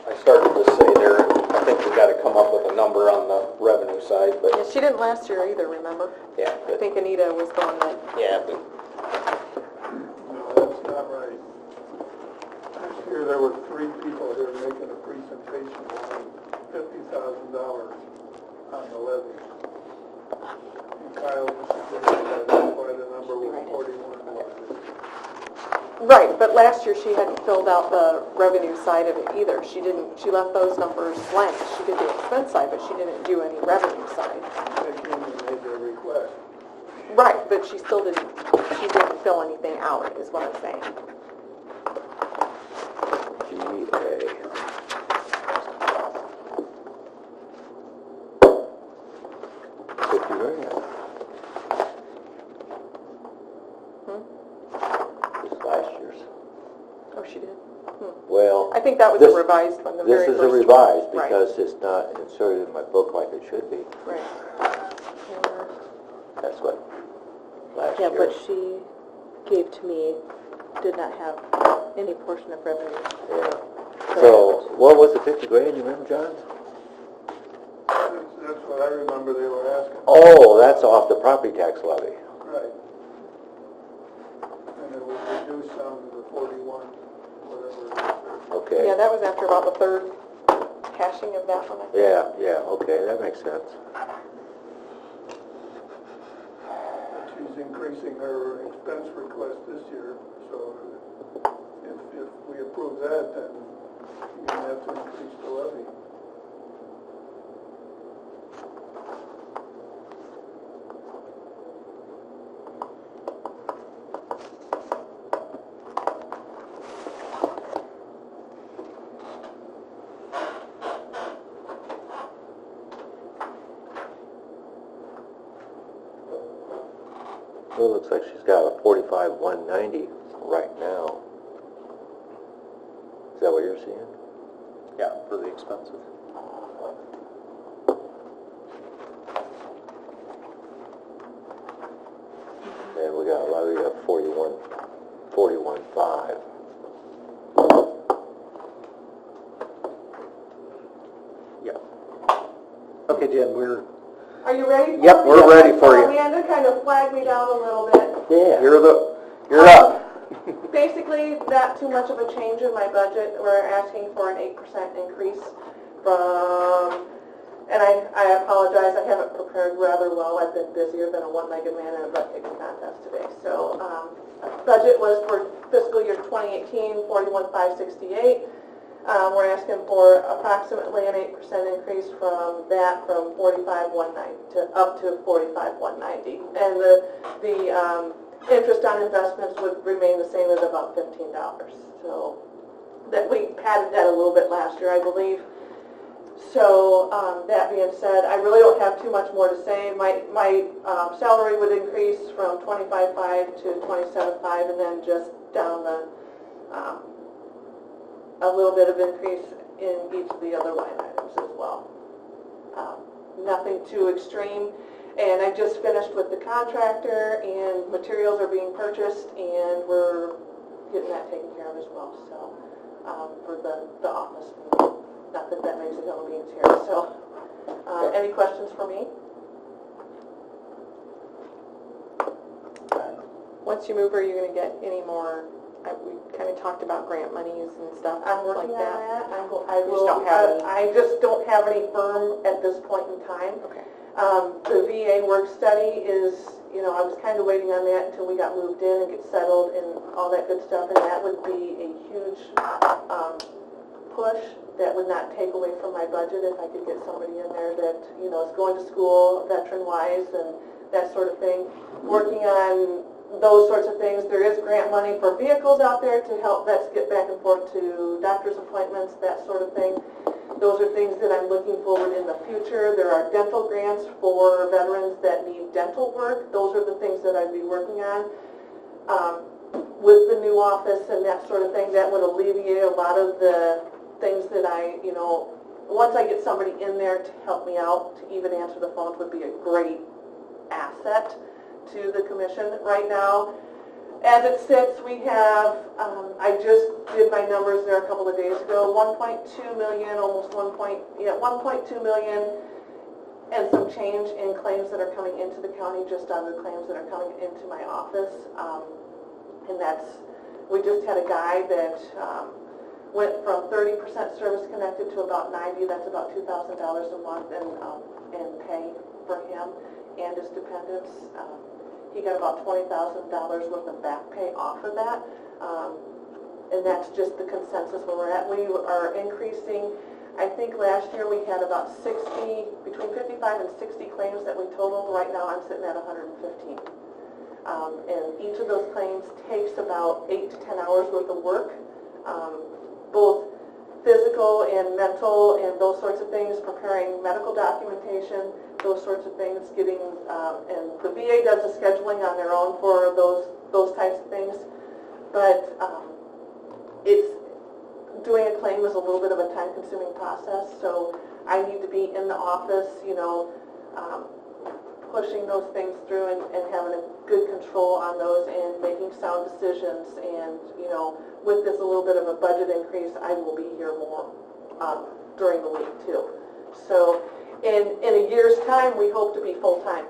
I started to say there, I think we gotta come up with a number on the revenue side, but Yeah, she didn't last year either, remember? yeah, I think Anita was the one that, yeah, but No, that's not right. Last year, there were 3 people here making a presentation on $50,000 on the levy. And Kyle disagreed, that's why the number was 41 was. right, but last year she hadn't filled out the revenue side of it either. She left those numbers blank. She did the expense side, but she didn't do any revenue side. They came and made their request. Right, but she didn't fill anything out, is what I'm saying. GA. $50,000. This is last year's. Oh, she did? Hmm. Well, I think that was a this- revised one, the this very is first a one. revised Right. because it's not inserted in my book like it should be. Right. That's what last Yeah, year. what she gave to me did not have any portion of revenue. Yeah. So, what was the 50 grand, you remember, John? That's what I remember they were asking. Oh, that's off the property tax levy. Right. And it was reduced down to the 41, whatever it is. Okay. Yeah, that was after about the third caching of that one, I think. Yeah, okay, that makes sense. She's increasing her expense request this year, so if we approve that, then you're gonna have to increase the levy. Well, it looks like she's got a 45,190 right now. Is that what you're seeing? Yeah, for the expenses. And we got a levy of 41,5. Yeah. Okay, Jen, we're, Are you ready? for Yep, me? we're ready for you. Amanda kind of flagged me down a little bit. Yeah. you're up. Basically, not too much of a change in my budget. We're asking for an 8% increase from, and I apologize, I haven't prepared rather well. I've been busier than a one-legged man in a butt kicking contest today. So, budget was for fiscal year 2018, 41,568. We're asking for approximately an 8% increase from that, from 45,190 to up to 45,190. And the interest on investments would remain the same at about $15. So that we padded that a little bit last year, I believe. So that being said, I really don't have too much more to say. My salary would increase from 25,500 to 27,500, and then just down the a little bit of increase in each of the other line items as well. Nothing too extreme. And I just finished with the contractor, and materials are being purchased, and we're getting that taken care of as well. So for the office, not that that makes a hill of beans here. So any questions for me? Once you move, are you going to get any more? We kind of talked about grant monies and stuff. I'm working like on that. that. don't have any? I just don't have any firm at this point in time. Okay. The VA work study is, I was kind of waiting on that until we got moved in and get settled and all that good stuff, and that would be a huge push. That would not take away from my budget if I could get somebody in there that, is going to school, veteran-wise, and that sort of thing. Working on those sorts of things. There is grant money for vehicles out there to help vets get back and forth to doctor's appointments, that sort of thing. Those are things that I'm looking forward in the future. There are dental grants for veterans that need dental work. Those are the things that I'd be working on. With the new office and that sort of thing, that would alleviate a lot of the things that once I get somebody in there to help me out, to even answer the phones would be a great asset to the commission. Right now, as it sits, we have, I just did my numbers there a couple of days ago, 1.2 million, almost 1.2 million and some change in claims that are coming into the county, just on the claims that are coming into my office. And we just had a guy that went from 30% service connected to about 90. That's about $2,000 a month in pay for him and his dependents. He got about $20,000 worth of back pay off of that. And that's just the consensus where we're at. We are increasing, I think last year we had about between 55 and 60 claims that we totaled. Right now I'm sitting at 115. And each of those claims takes about 8 to 10 hours worth of work, both physical and mental and those sorts of things, preparing medical documentation, those sorts of things, and the VA does the scheduling on their own for those types of things, but claim is a little bit of a time-consuming process, so I need to be in the office, pushing those things through and having a good control on those and making sound decisions. And, with this a little bit of a budget increase, I will be here more during the week too. So in a year's time, we hope to be full-time.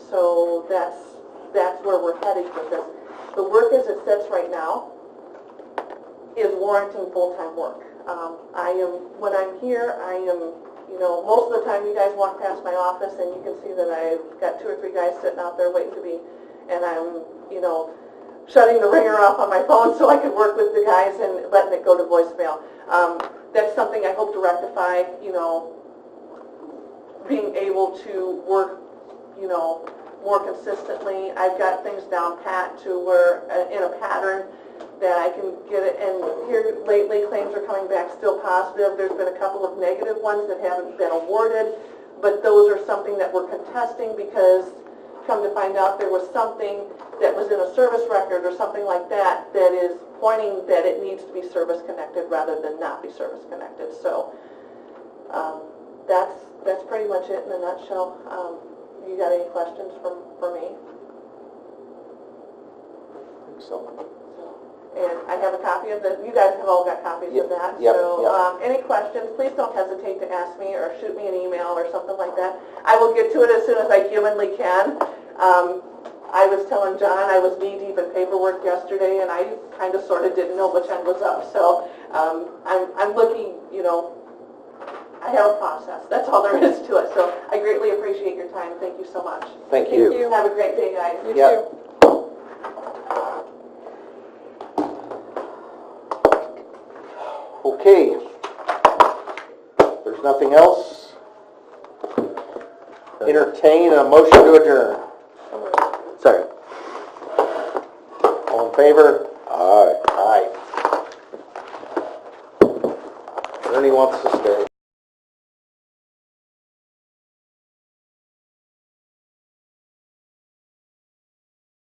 So that's where we're headed with this. The work as it sits right now is warranting full-time work. When I'm here, I am, most of the time you guys walk past my office and you can see that I've got 2 or 3 guys sitting out there waiting to be, and I'm, shutting the ringer off on my phone so I can work with the guys and letting it go to voicemail. That's something I hope to rectify, being able to work, more consistently. I've got things down pat to where, in a pattern that I can get it, and here lately claims are coming back still positive. There's been a couple of negative ones that haven't been awarded, but those are something that we're contesting because come to find out there was something that was in a service record or something like that that is pointing that it needs to be service connected rather than not be service connected. So that's pretty much it in a nutshell. You got any questions for me? So, And I have a copy of the, you guys have all got copies of that. So any questions, please don't hesitate to ask me or shoot me an email or something like that. I will get to it as soon as I humanly can. I was telling John I was knee-deep in paperwork yesterday, and I kind of sort of didn't know which end was up. So I'm looking, I have a process. That's all there is to it. So I greatly appreciate your time. Thank you so much. thank you. Have a great day, guys. You Yep. too. Okay. There's nothing else. Entertain a motion to adjourn. Second. All in favor? Aye. Aye. Ernie wants to stay.